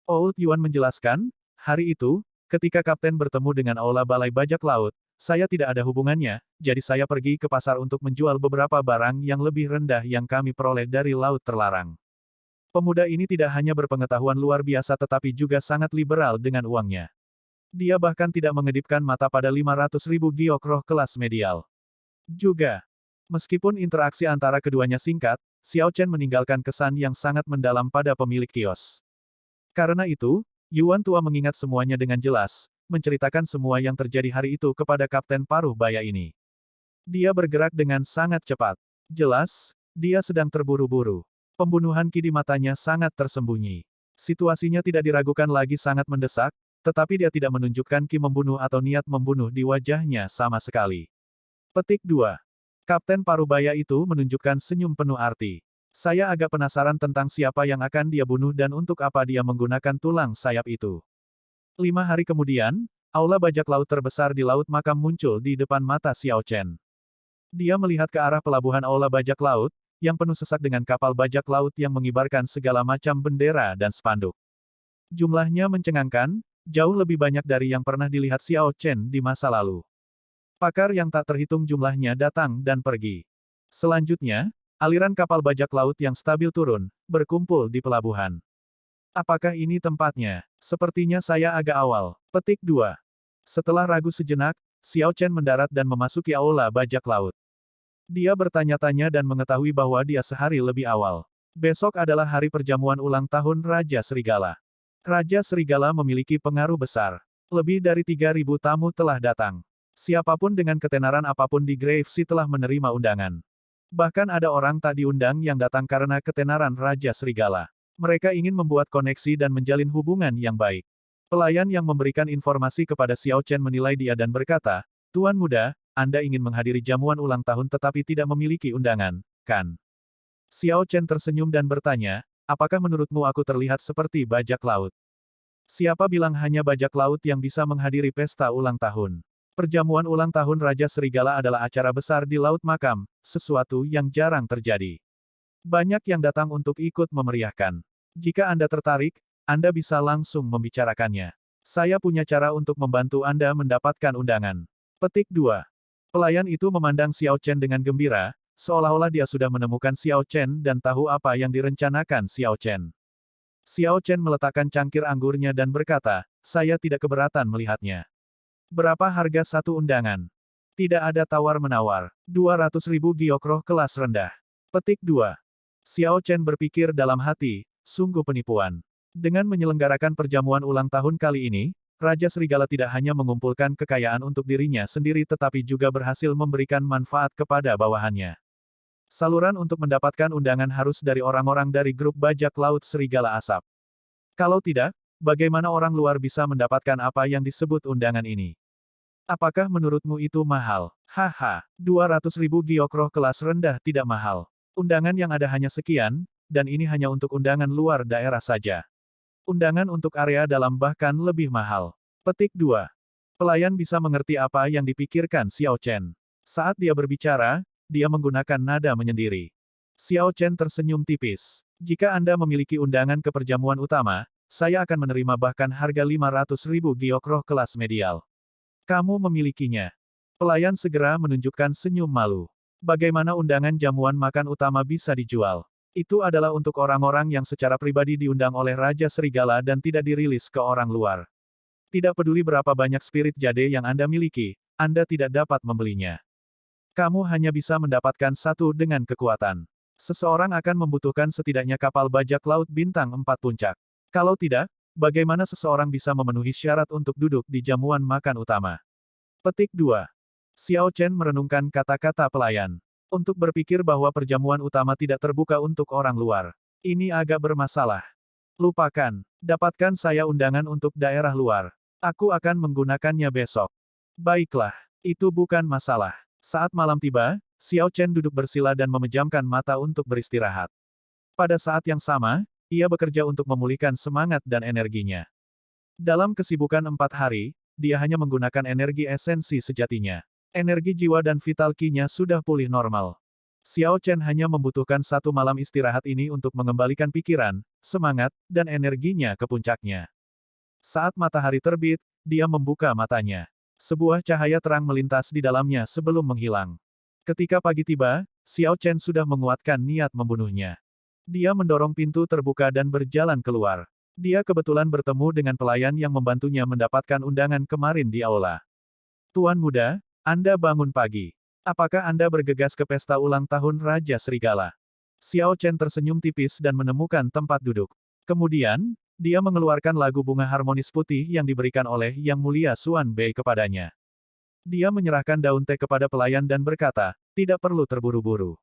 Old Yuan menjelaskan, hari itu, ketika Kapten bertemu dengan aula balai bajak laut, saya tidak ada hubungannya, jadi saya pergi ke pasar untuk menjual beberapa barang yang lebih rendah yang kami peroleh dari laut terlarang. Pemuda ini tidak hanya berpengetahuan luar biasa tetapi juga sangat liberal dengan uangnya. Dia bahkan tidak mengedipkan mata pada 500.000 giok roh kelas medial. Juga, meskipun interaksi antara keduanya singkat, Xiao Chen meninggalkan kesan yang sangat mendalam pada pemilik kios. Karena itu, Yuan tua mengingat semuanya dengan jelas, menceritakan semua yang terjadi hari itu kepada Kapten Paruh Baya ini. Dia bergerak dengan sangat cepat. Jelas, dia sedang terburu-buru. Pembunuhan Qi di matanya sangat tersembunyi. Situasinya tidak diragukan lagi sangat mendesak, tetapi dia tidak menunjukkan Qi membunuh atau niat membunuh di wajahnya sama sekali. Petik 2. Kapten Parubaya itu menunjukkan senyum penuh arti. Saya agak penasaran tentang siapa yang akan dia bunuh dan untuk apa dia menggunakan tulang sayap itu. 5 hari kemudian, aula bajak laut terbesar di Laut Makam muncul di depan mata Xiao Chen. Dia melihat ke arah pelabuhan aula bajak laut, yang penuh sesak dengan kapal bajak laut yang mengibarkan segala macam bendera dan spanduk. Jumlahnya mencengangkan, jauh lebih banyak dari yang pernah dilihat Xiao Chen di masa lalu. Pakar yang tak terhitung jumlahnya datang dan pergi. Selanjutnya, aliran kapal bajak laut yang stabil turun, berkumpul di pelabuhan. Apakah ini tempatnya? Sepertinya saya agak awal. Petik 2. Setelah ragu sejenak, Xiao Chen mendarat dan memasuki aula bajak laut. Dia bertanya-tanya dan mengetahui bahwa dia sehari lebih awal. Besok adalah hari perjamuan ulang tahun Raja Serigala. Raja Serigala memiliki pengaruh besar. Lebih dari 3.000 tamu telah datang. Siapapun dengan ketenaran apapun di Grave Sea telah menerima undangan. Bahkan ada orang tak diundang yang datang karena ketenaran Raja Serigala. Mereka ingin membuat koneksi dan menjalin hubungan yang baik. Pelayan yang memberikan informasi kepada Xiao Chen menilai dia dan berkata, Tuan muda, Anda ingin menghadiri jamuan ulang tahun tetapi tidak memiliki undangan, kan? Xiao Chen tersenyum dan bertanya, apakah menurutmu aku terlihat seperti bajak laut? Siapa bilang hanya bajak laut yang bisa menghadiri pesta ulang tahun? Perjamuan ulang tahun Raja Serigala adalah acara besar di Laut Makam, sesuatu yang jarang terjadi. Banyak yang datang untuk ikut memeriahkan. Jika Anda tertarik, Anda bisa langsung membicarakannya. Saya punya cara untuk membantu Anda mendapatkan undangan. Petik 2. Pelayan itu memandang Xiao Chen dengan gembira, seolah-olah dia sudah menemukan Xiao Chen dan tahu apa yang direncanakan Xiao Chen. Xiao Chen meletakkan cangkir anggurnya dan berkata, saya tidak keberatan melihatnya. Berapa harga satu undangan? Tidak ada tawar-menawar. 200.000 giok roh kelas rendah. Petik 2. Xiao Chen berpikir dalam hati, sungguh penipuan. Dengan menyelenggarakan perjamuan ulang tahun kali ini, Raja Serigala tidak hanya mengumpulkan kekayaan untuk dirinya sendiri tetapi juga berhasil memberikan manfaat kepada bawahannya. Saluran untuk mendapatkan undangan harus dari orang-orang dari grup bajak laut Serigala Asap. Kalau tidak, bagaimana orang luar bisa mendapatkan apa yang disebut undangan ini? Apakah menurutmu itu mahal? Haha, 200.000 giok roh kelas rendah tidak mahal. Undangan yang ada hanya sekian, dan ini hanya untuk undangan luar daerah saja. Undangan untuk area dalam bahkan lebih mahal. Petik 2. Pelayan bisa mengerti apa yang dipikirkan Xiao Chen. Saat dia berbicara, dia menggunakan nada menyendiri. Xiao Chen tersenyum tipis. Jika Anda memiliki undangan ke perjamuan utama, saya akan menerima bahkan harga 500.000 giok roh kelas medial. Kamu memilikinya. Pelayan segera menunjukkan senyum malu. Bagaimana undangan jamuan makan utama bisa dijual? Itu adalah untuk orang-orang yang secara pribadi diundang oleh Raja Serigala dan tidak dirilis ke orang luar. Tidak peduli berapa banyak spirit jade yang Anda miliki, Anda tidak dapat membelinya. Kamu hanya bisa mendapatkan satu dengan kekuatan. Seseorang akan membutuhkan setidaknya kapal bajak laut bintang 4 puncak. Kalau tidak, bagaimana seseorang bisa memenuhi syarat untuk duduk di jamuan makan utama? Petik 2. Xiao Chen merenungkan kata-kata pelayan. Untuk berpikir bahwa perjamuan utama tidak terbuka untuk orang luar. Ini agak bermasalah. Lupakan. Dapatkan saya undangan untuk daerah luar. Aku akan menggunakannya besok. Baiklah. Itu bukan masalah. Saat malam tiba, Xiao Chen duduk bersila dan memejamkan mata untuk beristirahat. Pada saat yang sama, ia bekerja untuk memulihkan semangat dan energinya. Dalam kesibukan 4 hari, dia hanya menggunakan energi esensi sejatinya. Energi jiwa dan vital ki-nya sudah pulih normal. Xiao Chen hanya membutuhkan 1 malam istirahat ini untuk mengembalikan pikiran, semangat, dan energinya ke puncaknya. Saat matahari terbit, dia membuka matanya. Sebuah cahaya terang melintas di dalamnya sebelum menghilang. Ketika pagi tiba, Xiao Chen sudah menguatkan niat membunuhnya. Dia mendorong pintu terbuka dan berjalan keluar. Dia kebetulan bertemu dengan pelayan yang membantunya mendapatkan undangan kemarin di aula. Tuan muda, Anda bangun pagi. Apakah Anda bergegas ke pesta ulang tahun Raja Serigala? Xiao Chen tersenyum tipis dan menemukan tempat duduk. Kemudian, dia mengeluarkan lagu bunga harmonis putih yang diberikan oleh Yang Mulia Xuan Bei kepadanya. Dia menyerahkan daun teh kepada pelayan dan berkata, tidak perlu terburu-buru.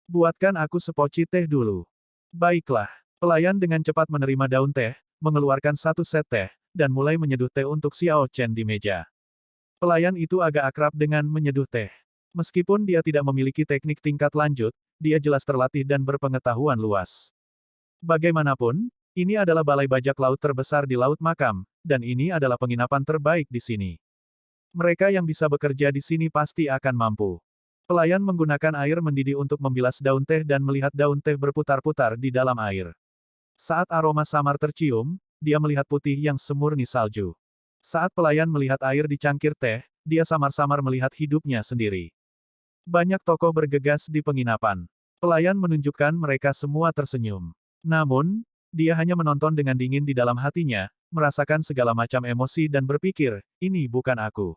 Buatkan aku sepoci teh dulu. Baiklah. Pelayan dengan cepat menerima daun teh, mengeluarkan 1 set teh, dan mulai menyeduh teh untuk Xiao Chen di meja. Pelayan itu agak akrab dengan menyeduh teh. Meskipun dia tidak memiliki teknik tingkat lanjut, dia jelas terlatih dan berpengetahuan luas. Bagaimanapun, ini adalah balai bajak laut terbesar di Laut Makam, dan ini adalah penginapan terbaik di sini. Mereka yang bisa bekerja di sini pasti akan mampu. Pelayan menggunakan air mendidih untuk membilas daun teh dan melihat daun teh berputar-putar di dalam air. Saat aroma samar tercium, dia melihat putih yang semurni salju. Saat pelayan melihat air di cangkir teh, dia samar-samar melihat hidupnya sendiri. Banyak tokoh bergegas di penginapan. Pelayan menunjukkan mereka semua tersenyum. Namun, dia hanya menonton dengan dingin di dalam hatinya, merasakan segala macam emosi dan berpikir, ini bukan aku.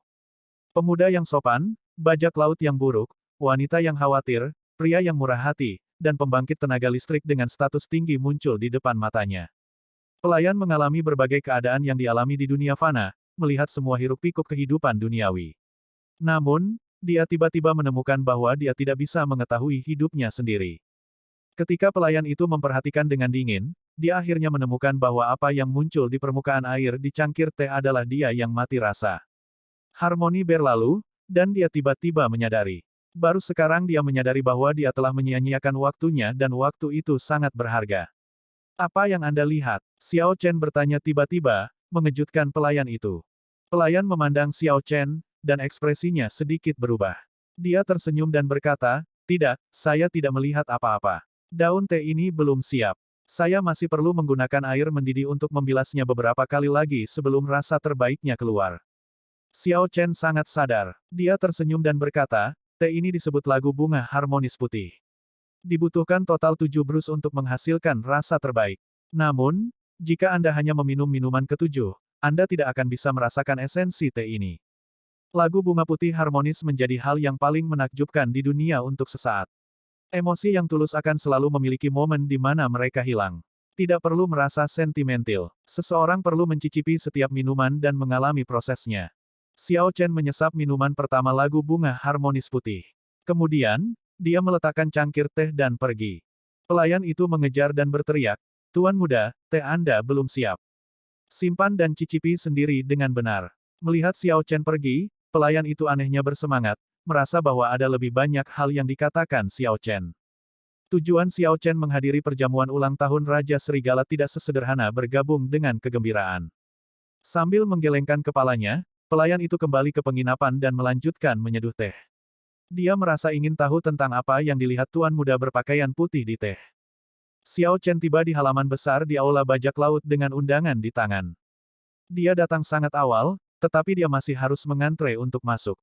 Pemuda yang sopan, bajak laut yang buruk, wanita yang khawatir, pria yang murah hati, dan pembangkit tenaga listrik dengan status tinggi muncul di depan matanya. Pelayan mengalami berbagai keadaan yang dialami di dunia fana, melihat semua hiruk-pikuk kehidupan duniawi. Namun, dia tiba-tiba menemukan bahwa dia tidak bisa mengetahui hidupnya sendiri. Ketika pelayan itu memperhatikan dengan dingin, dia akhirnya menemukan bahwa apa yang muncul di permukaan air di cangkir teh adalah dia yang mati rasa. Harmoni berlalu, dan dia tiba-tiba menyadari. Baru sekarang dia menyadari bahwa dia telah menyia-nyiakan waktunya dan waktu itu sangat berharga. Apa yang Anda lihat? Xiao Chen bertanya tiba-tiba, mengejutkan pelayan itu. Pelayan memandang Xiao Chen, dan ekspresinya sedikit berubah. Dia tersenyum dan berkata, tidak, saya tidak melihat apa-apa. Daun teh ini belum siap. Saya masih perlu menggunakan air mendidih untuk membilasnya beberapa kali lagi sebelum rasa terbaiknya keluar. Xiao Chen sangat sadar. Dia tersenyum dan berkata, teh ini disebut lagu bunga harmonis putih. Dibutuhkan total 7 brus untuk menghasilkan rasa terbaik. Namun, jika Anda hanya meminum minuman ketujuh, Anda tidak akan bisa merasakan esensi teh ini. Lagu bunga putih harmonis menjadi hal yang paling menakjubkan di dunia untuk sesaat. Emosi yang tulus akan selalu memiliki momen di mana mereka hilang. Tidak perlu merasa sentimental. Seseorang perlu mencicipi setiap minuman dan mengalami prosesnya. Xiao Chen menyesap minuman pertama lagu bunga harmonis putih. Kemudian, dia meletakkan cangkir teh dan pergi. Pelayan itu mengejar dan berteriak, "Tuan muda, teh Anda belum siap. Simpan dan cicipi sendiri dengan benar." Melihat Xiao Chen pergi, pelayan itu anehnya bersemangat, merasa bahwa ada lebih banyak hal yang dikatakan Xiao Chen. Tujuan Xiao Chen menghadiri perjamuan ulang tahun Raja Serigala tidak sesederhana bergabung dengan kegembiraan. Sambil menggelengkan kepalanya, pelayan itu kembali ke penginapan dan melanjutkan menyeduh teh. Dia merasa ingin tahu tentang apa yang dilihat tuan muda berpakaian putih di teh. Xiao Chen tiba di halaman besar di aula bajak laut dengan undangan di tangan. Dia datang sangat awal, tetapi dia masih harus mengantre untuk masuk.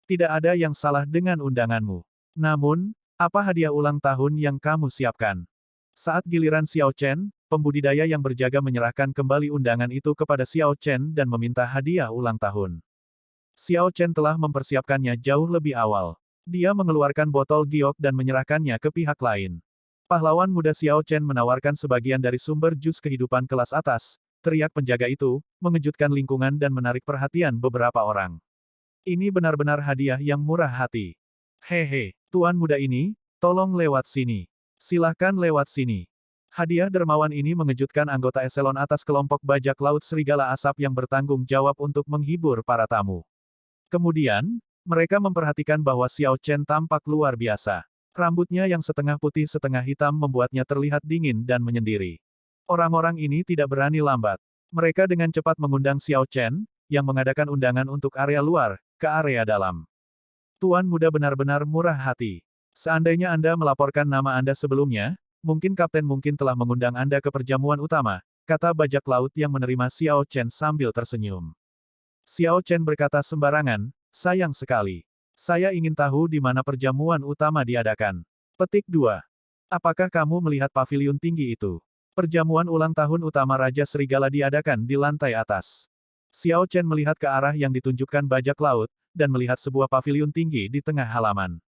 Tidak ada yang salah dengan undanganmu. Namun, apa hadiah ulang tahun yang kamu siapkan? Saat giliran Xiao Chen, pembudidaya yang berjaga menyerahkan kembali undangan itu kepada Xiao Chen dan meminta hadiah ulang tahun. Xiao Chen telah mempersiapkannya jauh lebih awal. Dia mengeluarkan botol giok dan menyerahkannya ke pihak lain. Pahlawan muda Xiao Chen menawarkan sebagian dari sumber jus kehidupan kelas atas, teriak penjaga itu, mengejutkan lingkungan dan menarik perhatian beberapa orang. Ini benar-benar hadiah yang murah hati. Hehe, tuan muda ini, tolong lewat sini. Silahkan lewat sini. Hadiah dermawan ini mengejutkan anggota eselon atas kelompok bajak laut Serigala Asap yang bertanggung jawab untuk menghibur para tamu. Kemudian, mereka memperhatikan bahwa Xiao Chen tampak luar biasa. Rambutnya yang setengah putih setengah hitam membuatnya terlihat dingin dan menyendiri. Orang-orang ini tidak berani lambat. Mereka dengan cepat mengundang Xiao Chen, yang mengadakan undangan untuk area luar, ke area dalam. Tuan muda benar-benar murah hati. Seandainya Anda melaporkan nama Anda sebelumnya, mungkin kapten mungkin telah mengundang Anda ke perjamuan utama, kata bajak laut yang menerima Xiao Chen sambil tersenyum. Xiao Chen berkata sembarangan, sayang sekali. Saya ingin tahu di mana perjamuan utama diadakan. Petik 2. Apakah kamu melihat paviliun tinggi itu? Perjamuan ulang tahun utama Raja Serigala diadakan di lantai atas. Xiao Chen melihat ke arah yang ditunjukkan bajak laut, dan melihat sebuah paviliun tinggi di tengah halaman.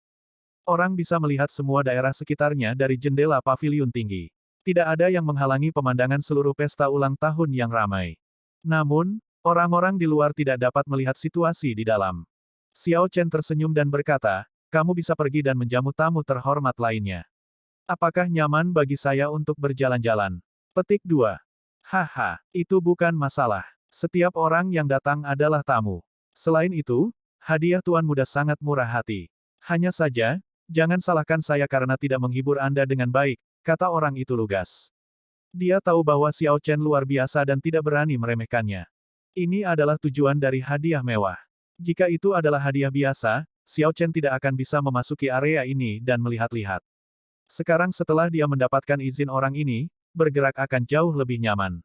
Orang bisa melihat semua daerah sekitarnya dari jendela paviliun tinggi. Tidak ada yang menghalangi pemandangan seluruh pesta ulang tahun yang ramai. Namun, orang-orang di luar tidak dapat melihat situasi di dalam. Xiao Chen tersenyum dan berkata, kamu bisa pergi dan menjamu tamu terhormat lainnya. Apakah nyaman bagi saya untuk berjalan-jalan? Petik 2. Haha, itu bukan masalah. Setiap orang yang datang adalah tamu. Selain itu, hadiah tuan muda sangat murah hati. Hanya saja, jangan salahkan saya karena tidak menghibur Anda dengan baik, kata orang itu lugas. Dia tahu bahwa Xiao Chen luar biasa dan tidak berani meremehkannya. Ini adalah tujuan dari hadiah mewah. Jika itu adalah hadiah biasa, Xiao Chen tidak akan bisa memasuki area ini dan melihat-lihat. Sekarang setelah dia mendapatkan izin orang ini, bergerak akan jauh lebih nyaman.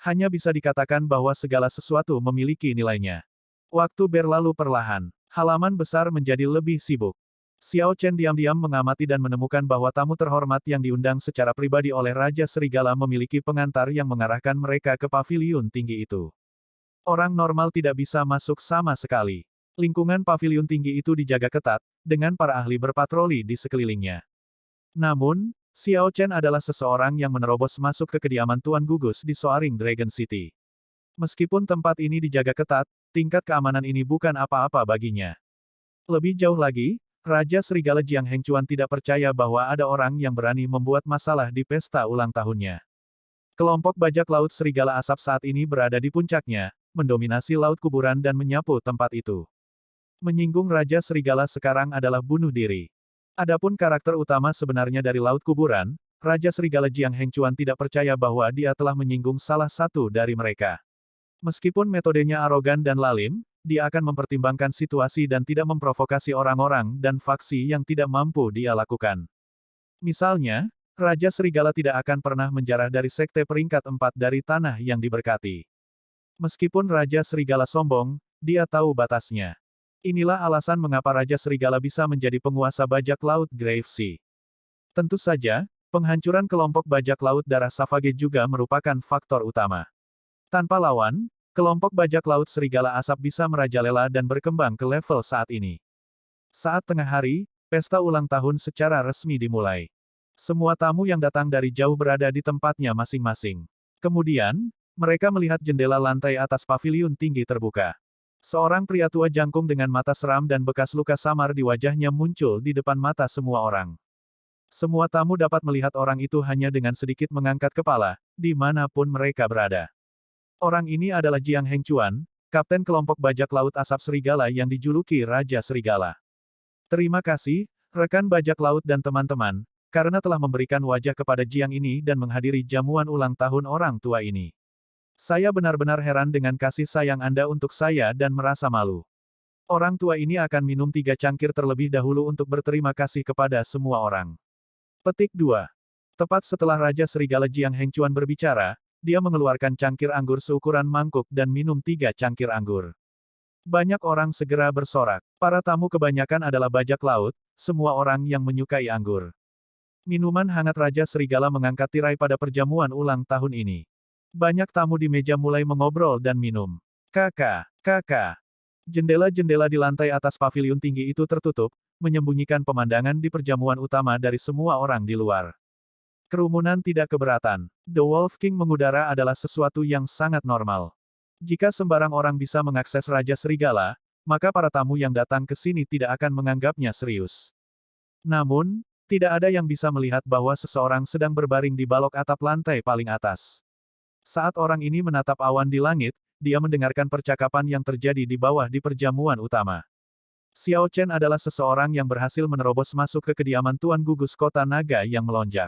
Hanya bisa dikatakan bahwa segala sesuatu memiliki nilainya. Waktu berlalu perlahan. Halaman besar menjadi lebih sibuk. Xiao Chen diam-diam mengamati dan menemukan bahwa tamu terhormat yang diundang secara pribadi oleh Raja Serigala memiliki pengantar yang mengarahkan mereka ke paviliun tinggi itu. Orang normal tidak bisa masuk sama sekali. Lingkungan paviliun tinggi itu dijaga ketat, dengan para ahli berpatroli di sekelilingnya. Namun, Xiao Chen adalah seseorang yang menerobos masuk ke kediaman Tuan Gugus di Soaring Dragon City. Meskipun tempat ini dijaga ketat, tingkat keamanan ini bukan apa-apa baginya. Lebih jauh lagi, Raja Serigala Jiang Hengchuan tidak percaya bahwa ada orang yang berani membuat masalah di pesta ulang tahunnya. Kelompok bajak laut Serigala Asap saat ini berada di puncaknya, mendominasi laut kuburan dan menyapu tempat itu. Menyinggung Raja Serigala sekarang adalah bunuh diri. Adapun karakter utama sebenarnya dari laut kuburan, Raja Serigala Jiang Hengchuan tidak percaya bahwa dia telah menyinggung salah satu dari mereka. Meskipun metodenya arogan dan lalim, dia akan mempertimbangkan situasi dan tidak memprovokasi orang-orang dan faksi yang tidak mampu dia lakukan. Misalnya, Raja Serigala tidak akan pernah menjarah dari sekte peringkat 4 dari tanah yang diberkati. Meskipun Raja Serigala sombong, dia tahu batasnya. Inilah alasan mengapa Raja Serigala bisa menjadi penguasa bajak laut Grave Sea. Tentu saja, penghancuran kelompok bajak laut darah Savage juga merupakan faktor utama. Tanpa lawan, Kelompok bajak laut serigala asap bisa merajalela dan berkembang ke level saat ini. Saat tengah hari, pesta ulang tahun secara resmi dimulai. Semua tamu yang datang dari jauh berada di tempatnya masing-masing. Kemudian, mereka melihat jendela lantai atas paviliun tinggi terbuka. Seorang pria tua jangkung dengan mata seram dan bekas luka samar di wajahnya muncul di depan mata semua orang. Semua tamu dapat melihat orang itu hanya dengan sedikit mengangkat kepala, dimanapun mereka berada. Orang ini adalah Jiang Hengchuan, kapten kelompok bajak laut asap serigala yang dijuluki Raja Serigala. Terima kasih, rekan bajak laut dan teman-teman, karena telah memberikan wajah kepada Jiang ini dan menghadiri jamuan ulang tahun orang tua ini. Saya benar-benar heran dengan kasih sayang Anda untuk saya dan merasa malu. Orang tua ini akan minum 3 cangkir terlebih dahulu untuk berterima kasih kepada semua orang. Petik 2. Tepat setelah Raja Serigala Jiang Hengchuan berbicara, dia mengeluarkan cangkir anggur seukuran mangkuk dan minum 3 cangkir anggur. Banyak orang segera bersorak. Para tamu kebanyakan adalah bajak laut, semua orang yang menyukai anggur. Minuman hangat Raja Serigala mengangkat tirai pada perjamuan ulang tahun ini. Banyak tamu di meja mulai mengobrol dan minum. Kakak. Jendela-jendela di lantai atas paviliun tinggi itu tertutup, menyembunyikan pemandangan di perjamuan utama dari semua orang di luar. Kerumunan tidak keberatan. The Wolf King mengudara adalah sesuatu yang sangat normal. Jika sembarang orang bisa mengakses Raja Serigala, maka para tamu yang datang ke sini tidak akan menganggapnya serius. Namun, tidak ada yang bisa melihat bahwa seseorang sedang berbaring di balok atap lantai paling atas. Saat orang ini menatap awan di langit, dia mendengarkan percakapan yang terjadi di bawah di perjamuan utama. Xiao Chen adalah seseorang yang berhasil menerobos masuk ke kediaman Tuan Gugus Kota Naga yang melonjak.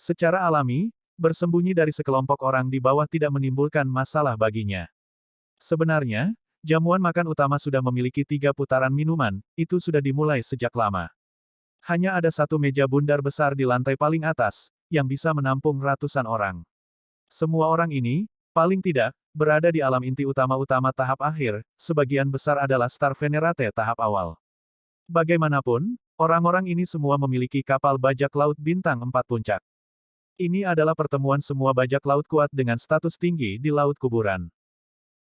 Secara alami, bersembunyi dari sekelompok orang di bawah tidak menimbulkan masalah baginya. Sebenarnya, jamuan makan utama sudah memiliki 3 putaran minuman, itu sudah dimulai sejak lama. Hanya ada satu meja bundar besar di lantai paling atas, yang bisa menampung ratusan orang. Semua orang ini, paling tidak, berada di alam inti utama-utama tahap akhir, sebagian besar adalah Star Venerate tahap awal. Bagaimanapun, orang-orang ini semua memiliki kapal bajak laut bintang 4 puncak. Ini adalah pertemuan semua bajak laut kuat dengan status tinggi di Laut Kuburan.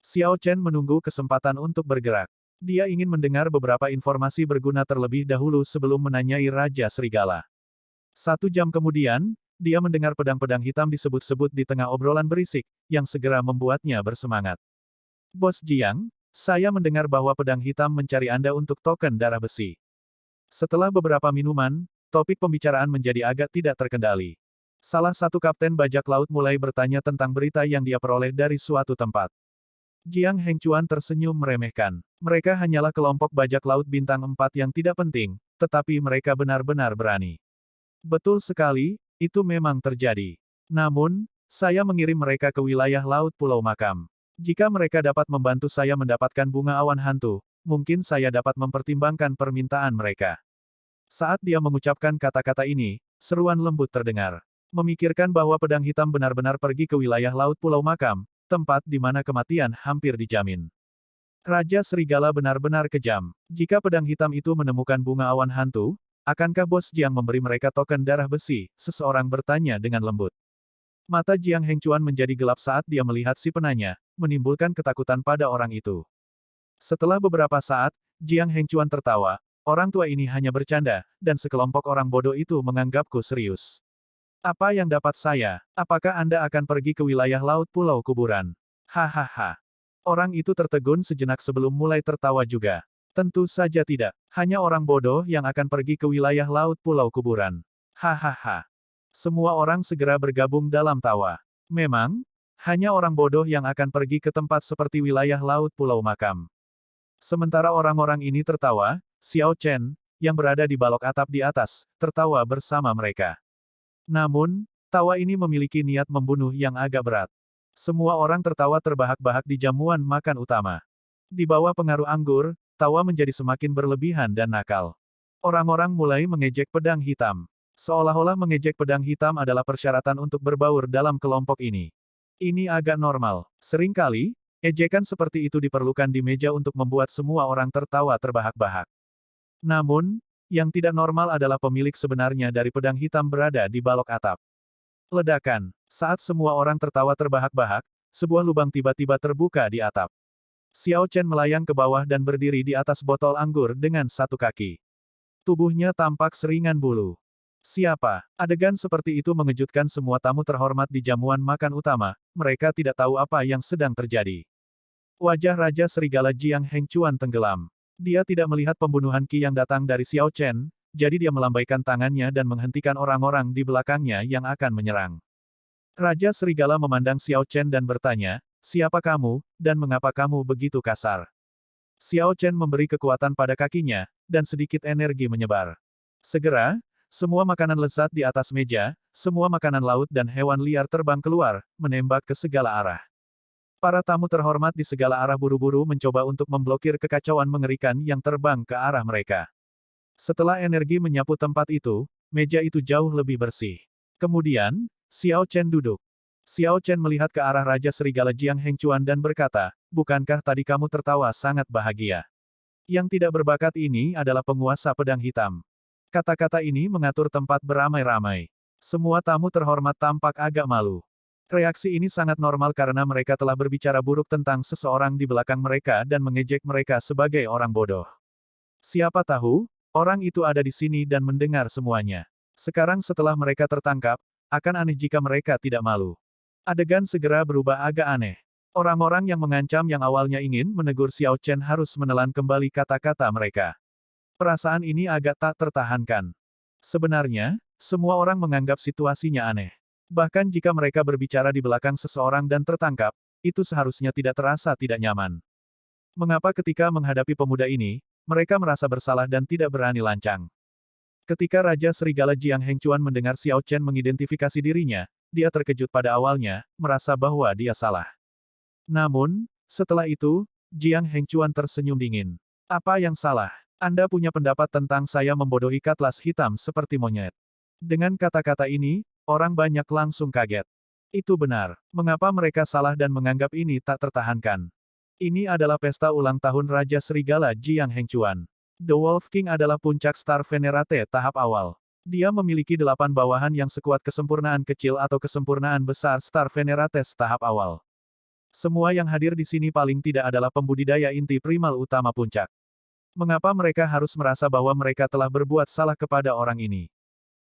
Xiao Chen menunggu kesempatan untuk bergerak. Dia ingin mendengar beberapa informasi berguna terlebih dahulu sebelum menanyai Raja Serigala. 1 jam kemudian, dia mendengar pedang-pedang hitam disebut-sebut di tengah obrolan berisik, yang segera membuatnya bersemangat. Bos Jiang, saya mendengar bahwa pedang hitam mencari Anda untuk token darah besi. Setelah beberapa minuman, topik pembicaraan menjadi agak tidak terkendali. Salah satu kapten bajak laut mulai bertanya tentang berita yang dia peroleh dari suatu tempat. Jiang Hengchuan tersenyum meremehkan. Mereka hanyalah kelompok bajak laut bintang 4 yang tidak penting, tetapi mereka benar-benar berani. Betul sekali, itu memang terjadi. Namun, saya mengirim mereka ke wilayah Laut Pulau Makam. Jika mereka dapat membantu saya mendapatkan bunga awan hantu, mungkin saya dapat mempertimbangkan permintaan mereka. Saat dia mengucapkan kata-kata ini, seruan lembut terdengar. Memikirkan bahwa pedang hitam benar-benar pergi ke wilayah Laut Pulau Makam, tempat di mana kematian hampir dijamin. Raja Serigala benar-benar kejam. Jika pedang hitam itu menemukan bunga awan hantu, akankah Bos Jiang memberi mereka token darah besi? Seseorang bertanya dengan lembut. Mata Jiang Hengchuan menjadi gelap saat dia melihat si penanya, menimbulkan ketakutan pada orang itu. Setelah beberapa saat, Jiang Hengchuan tertawa, orang tua ini hanya bercanda, dan sekelompok orang bodoh itu menganggapku serius. Apa yang dapat saya? Apakah Anda akan pergi ke wilayah Laut Pulau Kuburan? Hahaha. Orang itu tertegun sejenak sebelum mulai tertawa juga. Tentu saja tidak. Hanya orang bodoh yang akan pergi ke wilayah Laut Pulau Kuburan. Hahaha. Semua orang segera bergabung dalam tawa. Memang, hanya orang bodoh yang akan pergi ke tempat seperti wilayah Laut Pulau Makam. Sementara orang-orang ini tertawa, Xiao Chen, yang berada di balok atap di atas, tertawa bersama mereka. Namun, tawa ini memiliki niat membunuh yang agak berat. Semua orang tertawa terbahak-bahak di jamuan makan utama. Di bawah pengaruh anggur, tawa menjadi semakin berlebihan dan nakal. Orang-orang mulai mengejek pedang hitam. Seolah-olah mengejek pedang hitam adalah persyaratan untuk berbaur dalam kelompok ini. Ini agak normal. Seringkali, ejekan seperti itu diperlukan di meja untuk membuat semua orang tertawa terbahak-bahak. Namun, yang tidak normal adalah pemilik sebenarnya dari pedang hitam berada di balok atap. Ledakan. Saat semua orang tertawa terbahak-bahak, sebuah lubang tiba-tiba terbuka di atap. Xiao Chen melayang ke bawah dan berdiri di atas botol anggur dengan satu kaki. Tubuhnya tampak seringan bulu. Siapa? Adegan seperti itu mengejutkan semua tamu terhormat di jamuan makan utama, mereka tidak tahu apa yang sedang terjadi. Wajah Raja Serigala Jiang Hengchuan tenggelam. Dia tidak melihat pembunuhan Qi yang datang dari Xiao Chen, jadi dia melambaikan tangannya dan menghentikan orang-orang di belakangnya yang akan menyerang. Raja Serigala memandang Xiao Chen dan bertanya, "Siapa kamu, dan mengapa kamu begitu kasar?" Xiao Chen memberi kekuatan pada kakinya, dan sedikit energi menyebar. Segera, semua makanan lezat di atas meja, semua makanan laut dan hewan liar terbang keluar, menembak ke segala arah. Para tamu terhormat di segala arah buru-buru mencoba untuk memblokir kekacauan mengerikan yang terbang ke arah mereka. Setelah energi menyapu tempat itu, meja itu jauh lebih bersih. Kemudian, Xiao Chen duduk. Xiao Chen melihat ke arah Raja Serigala Jiang Hengchuan dan berkata, "Bukankah tadi kamu tertawa sangat bahagia? Yang tidak berbakat ini adalah penguasa pedang hitam." Kata-kata ini mengatur tempat beramai-ramai. Semua tamu terhormat tampak agak malu. Reaksi ini sangat normal karena mereka telah berbicara buruk tentang seseorang di belakang mereka dan mengejek mereka sebagai orang bodoh. Siapa tahu, orang itu ada di sini dan mendengar semuanya. Sekarang setelah mereka tertangkap, akan aneh jika mereka tidak malu. Adegan segera berubah agak aneh. Orang-orang yang mengancam yang awalnya ingin menegur Xiao Chen harus menelan kembali kata-kata mereka. Perasaan ini agak tak tertahankan. Sebenarnya, semua orang menganggap situasinya aneh. Bahkan jika mereka berbicara di belakang seseorang dan tertangkap, itu seharusnya tidak terasa tidak nyaman. Mengapa ketika menghadapi pemuda ini, mereka merasa bersalah dan tidak berani lancang? Ketika Raja Serigala Jiang Hengchuan mendengar Xiao Chen mengidentifikasi dirinya, dia terkejut pada awalnya, merasa bahwa dia salah. Namun, setelah itu, Jiang Hengchuan tersenyum dingin. "Apa yang salah? Anda punya pendapat tentang saya membodohi Katlas Hitam seperti monyet." Dengan kata-kata ini, orang banyak langsung kaget. Itu benar. Mengapa mereka salah dan menganggap ini tak tertahankan? Ini adalah pesta ulang tahun Raja Serigala Jiang Hengchuan. The Wolf King adalah puncak Star Venerate tahap awal. Dia memiliki 8 bawahan yang sekuat kesempurnaan kecil atau kesempurnaan besar Star Venerates tahap awal. Semua yang hadir di sini paling tidak adalah pembudidaya inti primal utama puncak. Mengapa mereka harus merasa bahwa mereka telah berbuat salah kepada orang ini?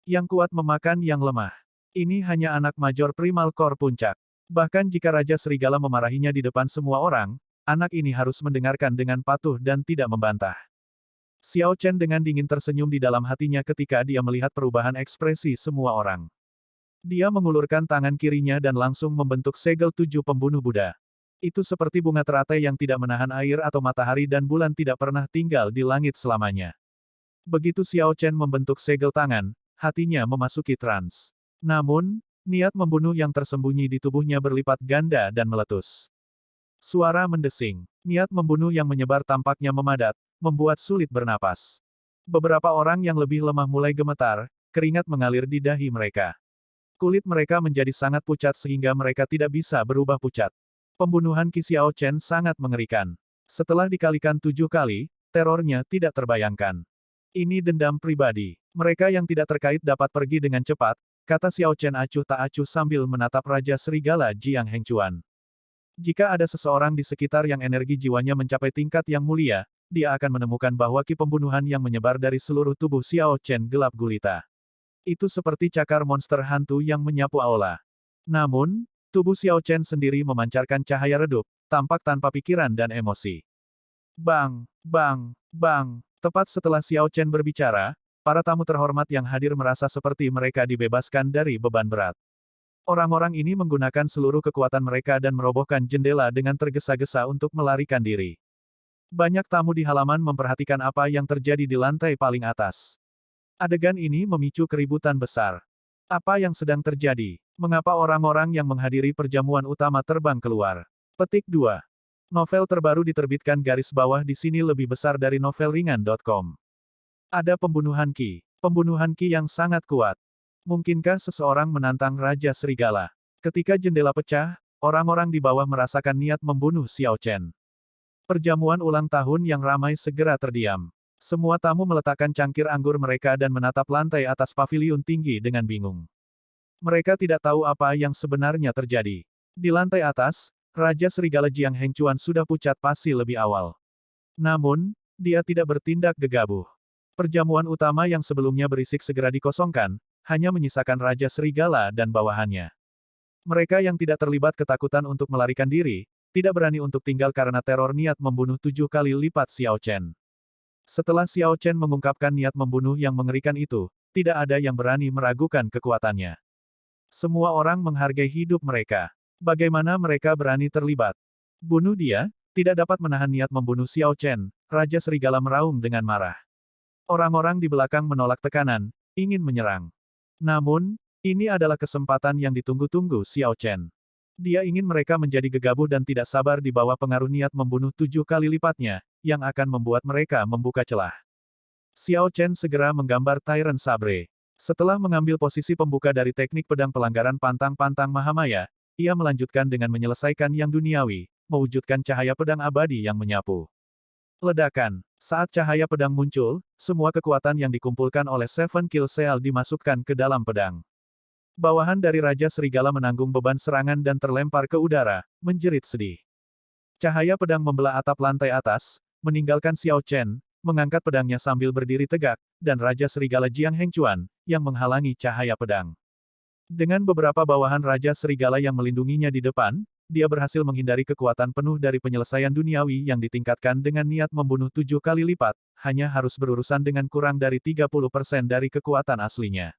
Yang kuat memakan yang lemah. Ini hanya anak major primal core puncak. Bahkan jika Raja Serigala memarahinya di depan semua orang, anak ini harus mendengarkan dengan patuh dan tidak membantah. Xiao Chen dengan dingin tersenyum di dalam hatinya ketika dia melihat perubahan ekspresi semua orang. Dia mengulurkan tangan kirinya dan langsung membentuk segel 7 pembunuh Buddha. Itu seperti bunga teratai yang tidak menahan air atau matahari dan bulan tidak pernah tinggal di langit selamanya. Begitu Xiao Chen membentuk segel tangan, hatinya memasuki trans. Namun, niat membunuh yang tersembunyi di tubuhnya berlipat ganda dan meletus. Suara mendesing. Niat membunuh yang menyebar tampaknya memadat, membuat sulit bernapas. Beberapa orang yang lebih lemah mulai gemetar, keringat mengalir di dahi mereka. Kulit mereka menjadi sangat pucat sehingga mereka tidak bisa berubah pucat. Pembunuhan Qi Xiao Chen sangat mengerikan. Setelah dikalikan 7 kali, terornya tidak terbayangkan. Ini dendam pribadi. Mereka yang tidak terkait dapat pergi dengan cepat, kata Xiao Chen acuh tak acuh sambil menatap Raja Serigala Jiang Hengchuan. Jika ada seseorang di sekitar yang energi jiwanya mencapai tingkat yang mulia, dia akan menemukan bahwa ki pembunuhan yang menyebar dari seluruh tubuh Xiao Chen gelap gulita. Itu seperti cakar monster hantu yang menyapu aula. Namun, tubuh Xiao Chen sendiri memancarkan cahaya redup, tampak tanpa pikiran dan emosi. Bang, bang, bang. Tepat setelah Xiao Chen berbicara, para tamu terhormat yang hadir merasa seperti mereka dibebaskan dari beban berat. Orang-orang ini menggunakan seluruh kekuatan mereka dan merobohkan jendela dengan tergesa-gesa untuk melarikan diri. Banyak tamu di halaman memperhatikan apa yang terjadi di lantai paling atas. Adegan ini memicu keributan besar. Apa yang sedang terjadi? Mengapa orang-orang yang menghadiri perjamuan utama terbang keluar? Petik 2. Novel terbaru diterbitkan garis bawah di sini lebih besar dari novelringan.com. Ada pembunuhan Qi. Pembunuhan Qi yang sangat kuat. Mungkinkah seseorang menantang Raja Serigala? Ketika jendela pecah, orang-orang di bawah merasakan niat membunuh Xiao Chen. Perjamuan ulang tahun yang ramai segera terdiam. Semua tamu meletakkan cangkir anggur mereka dan menatap lantai atas paviliun tinggi dengan bingung. Mereka tidak tahu apa yang sebenarnya terjadi. Di lantai atas, Raja Serigala Jiang Hengcuan sudah pucat pasi lebih awal. Namun, dia tidak bertindak gegabah. Perjamuan utama yang sebelumnya berisik segera dikosongkan, hanya menyisakan Raja Serigala dan bawahannya. Mereka yang tidak terlibat ketakutan untuk melarikan diri, tidak berani untuk tinggal karena teror niat membunuh 7 kali lipat Xiao Chen. Setelah Xiao Chen mengungkapkan niat membunuh yang mengerikan itu, tidak ada yang berani meragukan kekuatannya. Semua orang menghargai hidup mereka. Bagaimana mereka berani terlibat? Bunuh dia, tidak dapat menahan niat membunuh Xiao Chen, Raja Serigala meraung dengan marah. Orang-orang di belakang menolak tekanan, ingin menyerang. Namun, ini adalah kesempatan yang ditunggu-tunggu Xiao Chen. Dia ingin mereka menjadi gegabah dan tidak sabar di bawah pengaruh niat membunuh 7 kali lipatnya, yang akan membuat mereka membuka celah. Xiao Chen segera menggambar Tyrant Sabre. Setelah mengambil posisi pembuka dari teknik pedang pelanggaran pantang-pantang Mahamaya, ia melanjutkan dengan menyelesaikan yang duniawi, mewujudkan cahaya pedang abadi yang menyapu. Ledakan. Saat cahaya pedang muncul, semua kekuatan yang dikumpulkan oleh Seven Kill Seal dimasukkan ke dalam pedang. Bawahan dari Raja Serigala menanggung beban serangan dan terlempar ke udara, menjerit sedih. Cahaya pedang membelah atap lantai atas, meninggalkan Xiao Chen, mengangkat pedangnya sambil berdiri tegak, dan Raja Serigala Jiang Hengcuan, yang menghalangi cahaya pedang. Dengan beberapa bawahan Raja Serigala yang melindunginya di depan, dia berhasil menghindari kekuatan penuh dari penyelesaian duniawi yang ditingkatkan dengan niat membunuh 7 kali lipat, hanya harus berurusan dengan kurang dari 30% dari kekuatan aslinya.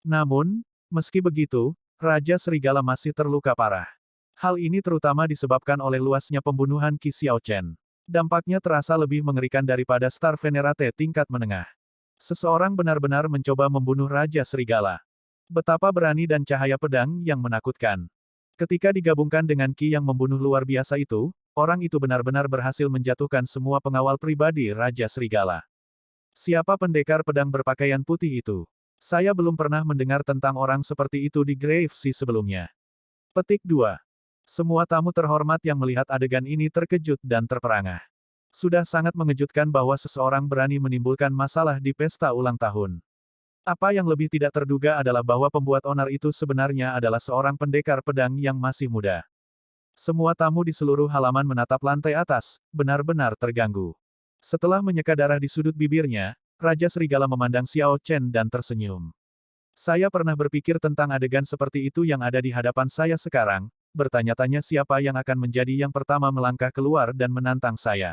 Namun, meski begitu, Raja Serigala masih terluka parah. Hal ini terutama disebabkan oleh luasnya pembunuhan Qi Xiao Chen. Dampaknya terasa lebih mengerikan daripada Star Venerate tingkat menengah. Seseorang benar-benar mencoba membunuh Raja Serigala. Betapa berani dan cahaya pedang yang menakutkan. Ketika digabungkan dengan Qi yang membunuh luar biasa itu, orang itu benar-benar berhasil menjatuhkan semua pengawal pribadi Raja Serigala. Siapa pendekar pedang berpakaian putih itu? Saya belum pernah mendengar tentang orang seperti itu di Grave Sea sebelumnya. Petik 2. Semua tamu terhormat yang melihat adegan ini terkejut dan terperangah. Sudah sangat mengejutkan bahwa seseorang berani menimbulkan masalah di pesta ulang tahun. Apa yang lebih tidak terduga adalah bahwa pembuat onar itu sebenarnya adalah seorang pendekar pedang yang masih muda. Semua tamu di seluruh halaman menatap lantai atas, benar-benar terganggu. Setelah menyeka darah di sudut bibirnya, Raja Serigala memandang Xiao Chen dan tersenyum. Saya pernah berpikir tentang adegan seperti itu yang ada di hadapan saya sekarang, bertanya-tanya siapa yang akan menjadi yang pertama melangkah keluar dan menantang saya.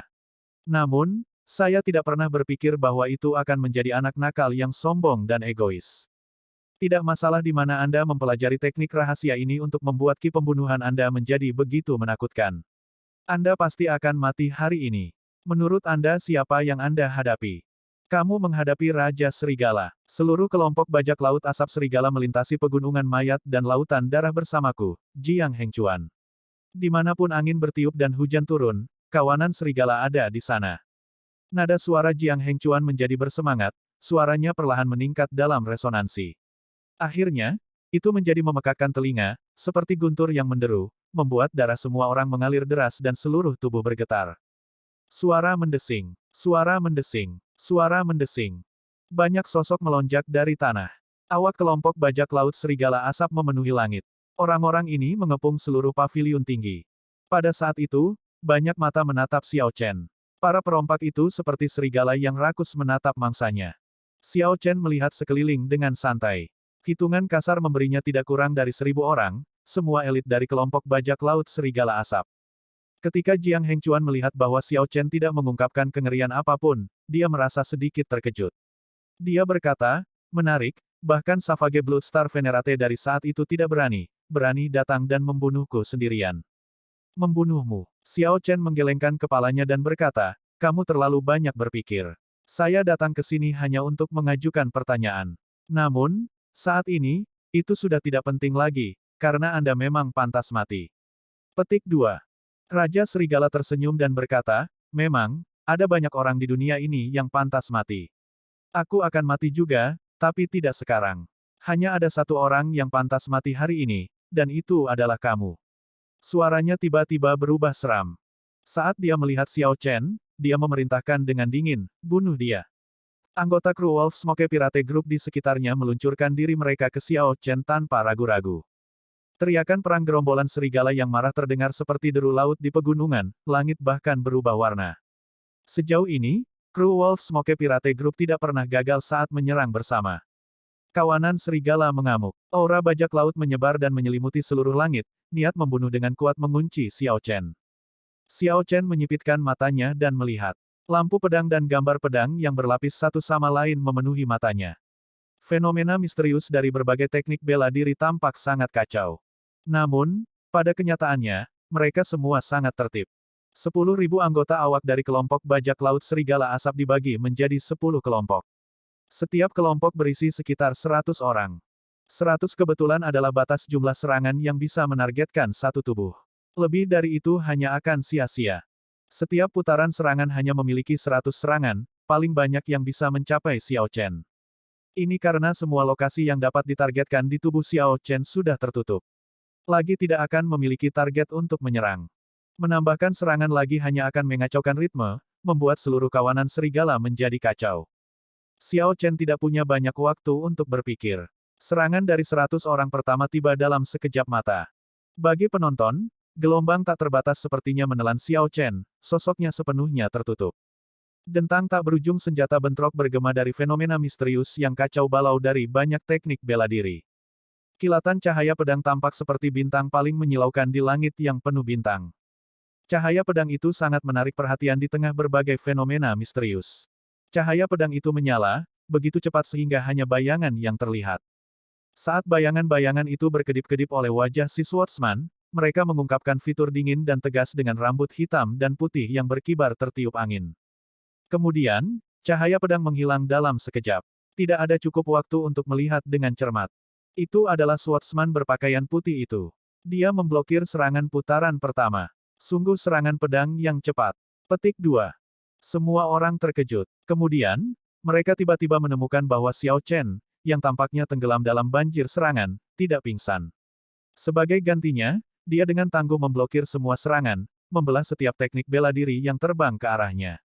Namun, saya tidak pernah berpikir bahwa itu akan menjadi anak nakal yang sombong dan egois. Tidak masalah di mana Anda mempelajari teknik rahasia ini untuk membuat Qi pembunuhan Anda menjadi begitu menakutkan. Anda pasti akan mati hari ini. Menurut Anda siapa yang Anda hadapi? Kamu menghadapi Raja Serigala. Seluruh kelompok bajak laut asap serigala melintasi pegunungan mayat dan lautan darah bersamaku, Jiang Hengcuan. Dimanapun angin bertiup dan hujan turun, kawanan serigala ada di sana. Nada suara Jiang Hengcuan menjadi bersemangat, suaranya perlahan meningkat dalam resonansi. Akhirnya, itu menjadi memekakkan telinga, seperti guntur yang menderu, membuat darah semua orang mengalir deras dan seluruh tubuh bergetar. Suara mendesing, suara mendesing, suara mendesing. Banyak sosok melonjak dari tanah. Awak kelompok bajak laut serigala asap memenuhi langit. Orang-orang ini mengepung seluruh paviliun tinggi. Pada saat itu, banyak mata menatap Xiao Chen. Para perompak itu seperti serigala yang rakus menatap mangsanya. Xiao Chen melihat sekeliling dengan santai. Hitungan kasar memberinya tidak kurang dari 1.000 orang, semua elit dari kelompok bajak laut serigala asap. Ketika Jiang Hengcuan melihat bahwa Xiao Chen tidak mengungkapkan kengerian apapun, dia merasa sedikit terkejut. Dia berkata, menarik, bahkan Savage Blood Star Venerate dari saat itu tidak berani datang dan membunuhku sendirian. Membunuhmu. Xiao Chen menggelengkan kepalanya dan berkata, kamu terlalu banyak berpikir. Saya datang ke sini hanya untuk mengajukan pertanyaan. Namun, saat ini, itu sudah tidak penting lagi, karena Anda memang pantas mati. Petik 2. Raja Serigala tersenyum dan berkata, memang, ada banyak orang di dunia ini yang pantas mati. Aku akan mati juga, tapi tidak sekarang. Hanya ada satu orang yang pantas mati hari ini, dan itu adalah kamu. Suaranya tiba-tiba berubah seram. Saat dia melihat Xiao Chen, dia memerintahkan dengan dingin, bunuh dia. Anggota kru Wolf Smoke Pirate Group di sekitarnya meluncurkan diri mereka ke Xiao Chen tanpa ragu-ragu. Teriakan perang gerombolan serigala yang marah terdengar seperti deru laut di pegunungan, langit bahkan berubah warna. Sejauh ini, kru Wolf Smoke Pirate Group tidak pernah gagal saat menyerang bersama. Kawanan serigala mengamuk. Aura bajak laut menyebar dan menyelimuti seluruh langit, niat membunuh dengan kuat mengunci Xiao Chen. Xiao Chen menyipitkan matanya dan melihat. Lampu pedang dan gambar pedang yang berlapis satu sama lain memenuhi matanya. Fenomena misterius dari berbagai teknik bela diri tampak sangat kacau. Namun, pada kenyataannya, mereka semua sangat tertib. 10.000 anggota awak dari kelompok bajak laut serigala asap dibagi menjadi 10 kelompok. Setiap kelompok berisi sekitar 100 orang. 100 kebetulan adalah batas jumlah serangan yang bisa menargetkan satu tubuh. Lebih dari itu hanya akan sia-sia. Setiap putaran serangan hanya memiliki 100 serangan, paling banyak yang bisa mencapai Xiao Chen. Ini karena semua lokasi yang dapat ditargetkan di tubuh Xiao Chen sudah tertutup. Lagi tidak akan memiliki target untuk menyerang. Menambahkan serangan lagi hanya akan mengacaukan ritme, membuat seluruh kawanan serigala menjadi kacau. Xiao Chen tidak punya banyak waktu untuk berpikir. Serangan dari 100 orang pertama tiba dalam sekejap mata. Bagi penonton, gelombang tak terbatas sepertinya menelan Xiao Chen, sosoknya sepenuhnya tertutup. Dentang tak berujung senjata bentrok bergema dari fenomena misterius yang kacau balau dari banyak teknik bela diri. Kilatan cahaya pedang tampak seperti bintang paling menyilaukan di langit yang penuh bintang. Cahaya pedang itu sangat menarik perhatian di tengah berbagai fenomena misterius. Cahaya pedang itu menyala, begitu cepat sehingga hanya bayangan yang terlihat. Saat bayangan-bayangan itu berkedip-kedip oleh wajah si swordsman, mereka mengungkapkan fitur dingin dan tegas dengan rambut hitam dan putih yang berkibar tertiup angin. Kemudian, cahaya pedang menghilang dalam sekejap. Tidak ada cukup waktu untuk melihat dengan cermat. Itu adalah swordsman berpakaian putih itu. Dia memblokir serangan putaran pertama. Sungguh serangan pedang yang cepat. Petik 2. Semua orang terkejut. Kemudian, mereka tiba-tiba menemukan bahwa Xiao Chen, yang tampaknya tenggelam dalam banjir serangan, tidak pingsan. Sebagai gantinya, dia dengan tangguh memblokir semua serangan, membelah setiap teknik bela diri yang terbang ke arahnya.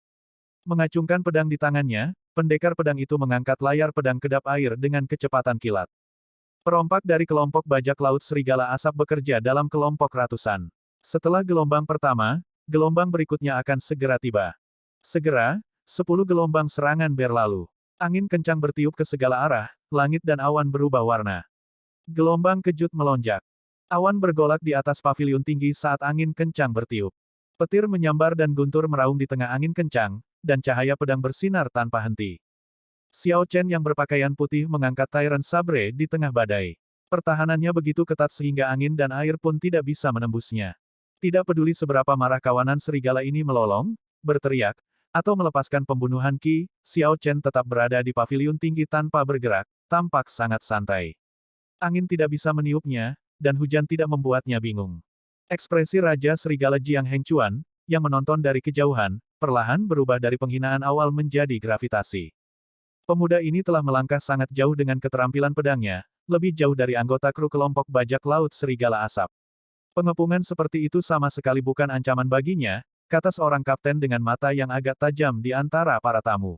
Mengacungkan pedang di tangannya, pendekar pedang itu mengangkat layar pedang kedap air dengan kecepatan kilat. Perompak dari kelompok bajak laut serigala asap bekerja dalam kelompok ratusan. Setelah gelombang pertama, gelombang berikutnya akan segera tiba. Segera, 10 gelombang serangan berlalu. Angin kencang bertiup ke segala arah, langit dan awan berubah warna. Gelombang kejut melonjak. Awan bergolak di atas paviliun tinggi saat angin kencang bertiup. Petir menyambar dan guntur meraung di tengah angin kencang, dan cahaya pedang bersinar tanpa henti. Xiao Chen yang berpakaian putih mengangkat Tyrant Sabre di tengah badai. Pertahanannya begitu ketat sehingga angin dan air pun tidak bisa menembusnya. Tidak peduli seberapa marah kawanan serigala ini melolong, berteriak, atau melepaskan pembunuhan Qi, Xiao Chen tetap berada di paviliun tinggi tanpa bergerak, tampak sangat santai. Angin tidak bisa meniupnya, dan hujan tidak membuatnya bingung. Ekspresi Raja Serigala Jiang Hengchuan, yang menonton dari kejauhan, perlahan berubah dari penghinaan awal menjadi gravitasi. Pemuda ini telah melangkah sangat jauh dengan keterampilan pedangnya, lebih jauh dari anggota kru kelompok bajak laut serigala asap. Pengepungan seperti itu sama sekali bukan ancaman baginya, kata seorang kapten dengan mata yang agak tajam di antara para tamu.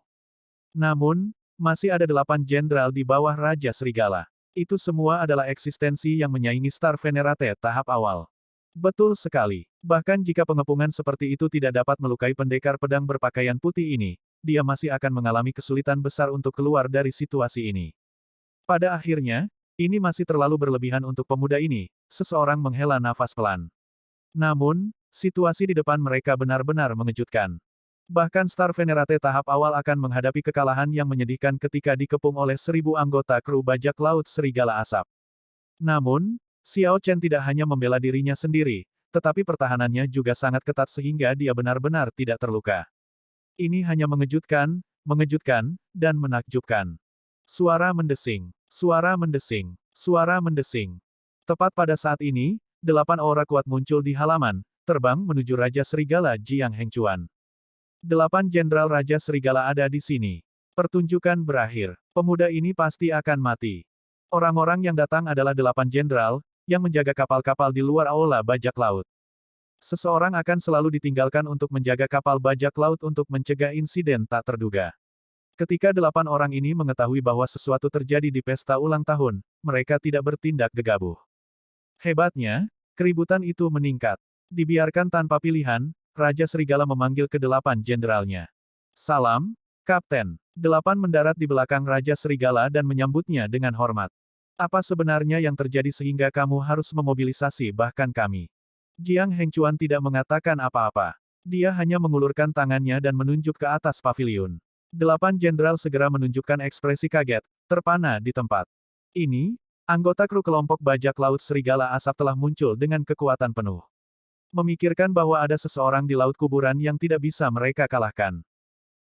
Namun, masih ada 8 jenderal di bawah Raja Serigala. Itu semua adalah eksistensi yang menyaingi Star Venerate tahap awal. Betul sekali. Bahkan jika pengepungan seperti itu tidak dapat melukai pendekar pedang berpakaian putih ini, dia masih akan mengalami kesulitan besar untuk keluar dari situasi ini. Pada akhirnya, ini masih terlalu berlebihan untuk pemuda ini, seseorang menghela nafas pelan. Namun, situasi di depan mereka benar-benar mengejutkan. Bahkan Star Venerate tahap awal akan menghadapi kekalahan yang menyedihkan ketika dikepung oleh 1000 anggota kru bajak laut serigala asap. Namun, Xiao Chen tidak hanya membela dirinya sendiri, tetapi pertahanannya juga sangat ketat sehingga dia benar-benar tidak terluka. Ini hanya mengejutkan, dan menakjubkan. Suara mendesing, suara mendesing, suara mendesing. Tepat pada saat ini, 8 aura kuat muncul di halaman, terbang menuju Raja Serigala Jiang Hengchuan. 8 jenderal Raja Serigala ada di sini. Pertunjukan berakhir. Pemuda ini pasti akan mati. Orang-orang yang datang adalah 8 jenderal, yang menjaga kapal-kapal di luar aula bajak laut. Seseorang akan selalu ditinggalkan untuk menjaga kapal bajak laut untuk mencegah insiden tak terduga. Ketika 8 orang ini mengetahui bahwa sesuatu terjadi di pesta ulang tahun, mereka tidak bertindak gegabah. Hebatnya, keributan itu meningkat. Dibiarkan tanpa pilihan, Raja Serigala memanggil ke-8 jenderalnya. Salam, Kapten. 8 mendarat di belakang Raja Serigala dan menyambutnya dengan hormat. Apa sebenarnya yang terjadi sehingga kamu harus memobilisasi bahkan kami? Jiang Hengchuan tidak mengatakan apa-apa. Dia hanya mengulurkan tangannya dan menunjuk ke atas paviliun. 8 jenderal segera menunjukkan ekspresi kaget, terpana di tempat. Ini, anggota kru kelompok bajak laut Serigala Asap telah muncul dengan kekuatan penuh. Memikirkan bahwa ada seseorang di laut kuburan yang tidak bisa mereka kalahkan.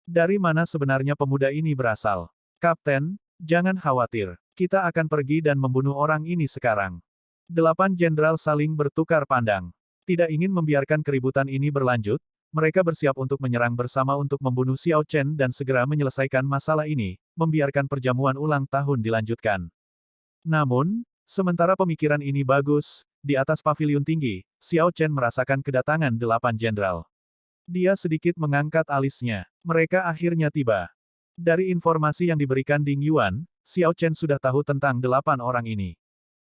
Dari mana sebenarnya pemuda ini berasal? Kapten, jangan khawatir. Kita akan pergi dan membunuh orang ini sekarang. 8 jenderal saling bertukar pandang. Tidak ingin membiarkan keributan ini berlanjut, mereka bersiap untuk menyerang bersama untuk membunuh Xiao Chen dan segera menyelesaikan masalah ini, membiarkan perjamuan ulang tahun dilanjutkan. Namun, sementara pemikiran ini bagus, di atas paviliun tinggi, Xiao Chen merasakan kedatangan 8 jenderal. Dia sedikit mengangkat alisnya. Mereka akhirnya tiba. Dari informasi yang diberikan Ding Yuan, Xiao Chen sudah tahu tentang 8 orang ini.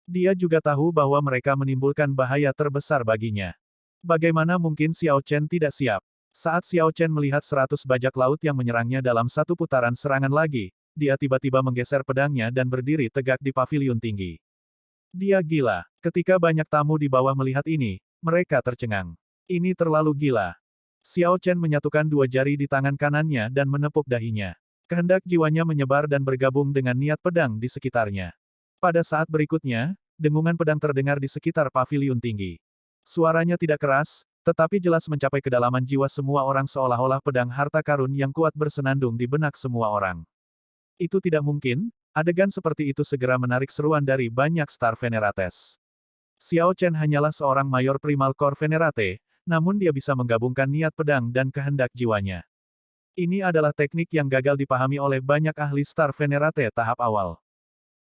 Dia juga tahu bahwa mereka menimbulkan bahaya terbesar baginya. Bagaimana mungkin Xiao Chen tidak siap? Saat Xiao Chen melihat 100 bajak laut yang menyerangnya dalam satu putaran serangan lagi, dia tiba-tiba menggeser pedangnya dan berdiri tegak di paviliun tinggi. Dia gila. Ketika banyak tamu di bawah melihat ini, mereka tercengang. Ini terlalu gila. Xiao Chen menyatukan 2 jari di tangan kanannya dan menepuk dahinya. Kehendak jiwanya menyebar dan bergabung dengan niat pedang di sekitarnya. Pada saat berikutnya, dengungan pedang terdengar di sekitar paviliun tinggi. Suaranya tidak keras, tetapi jelas mencapai kedalaman jiwa semua orang seolah-olah pedang harta karun yang kuat bersenandung di benak semua orang. Itu tidak mungkin, adegan seperti itu segera menarik seruan dari banyak Star Venerates. Xiao Chen hanyalah seorang mayor Primal Core Venerate, namun dia bisa menggabungkan niat pedang dan kehendak jiwanya. Ini adalah teknik yang gagal dipahami oleh banyak ahli Star Venerate tahap awal.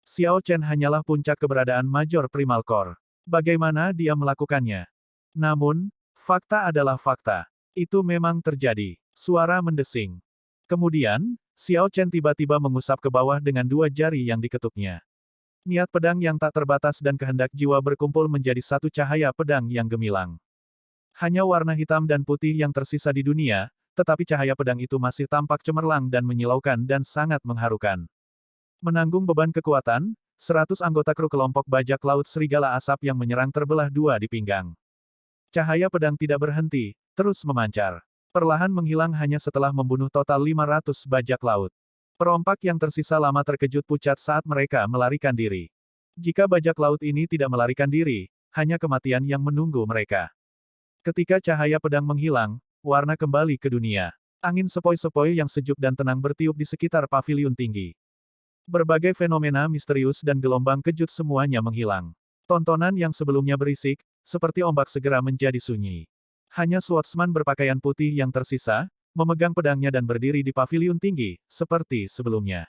Xiao Chen hanyalah puncak keberadaan Major Primal Core. Bagaimana dia melakukannya? Namun, fakta adalah fakta. Itu memang terjadi. Suara mendesing. Kemudian, Xiao Chen tiba-tiba mengusap ke bawah dengan 2 jari yang diketuknya. Niat pedang yang tak terbatas dan kehendak jiwa berkumpul menjadi satu cahaya pedang yang gemilang. Hanya warna hitam dan putih yang tersisa di dunia, tetapi cahaya pedang itu masih tampak cemerlang dan menyilaukan dan sangat mengharukan. Menanggung beban kekuatan, 100 anggota kru kelompok bajak laut Serigala Asap yang menyerang terbelah 2 di pinggang. Cahaya pedang tidak berhenti, terus memancar. Perlahan menghilang hanya setelah membunuh total 500 bajak laut. Perompak yang tersisa lama terkejut pucat saat mereka melarikan diri. Jika bajak laut ini tidak melarikan diri, hanya kematian yang menunggu mereka. Ketika cahaya pedang menghilang, warna kembali ke dunia. Angin sepoi-sepoi yang sejuk dan tenang bertiup di sekitar paviliun tinggi. Berbagai fenomena misterius dan gelombang kejut semuanya menghilang. Tontonan yang sebelumnya berisik, seperti ombak segera menjadi sunyi. Hanya swordsman berpakaian putih yang tersisa, memegang pedangnya dan berdiri di paviliun tinggi, seperti sebelumnya.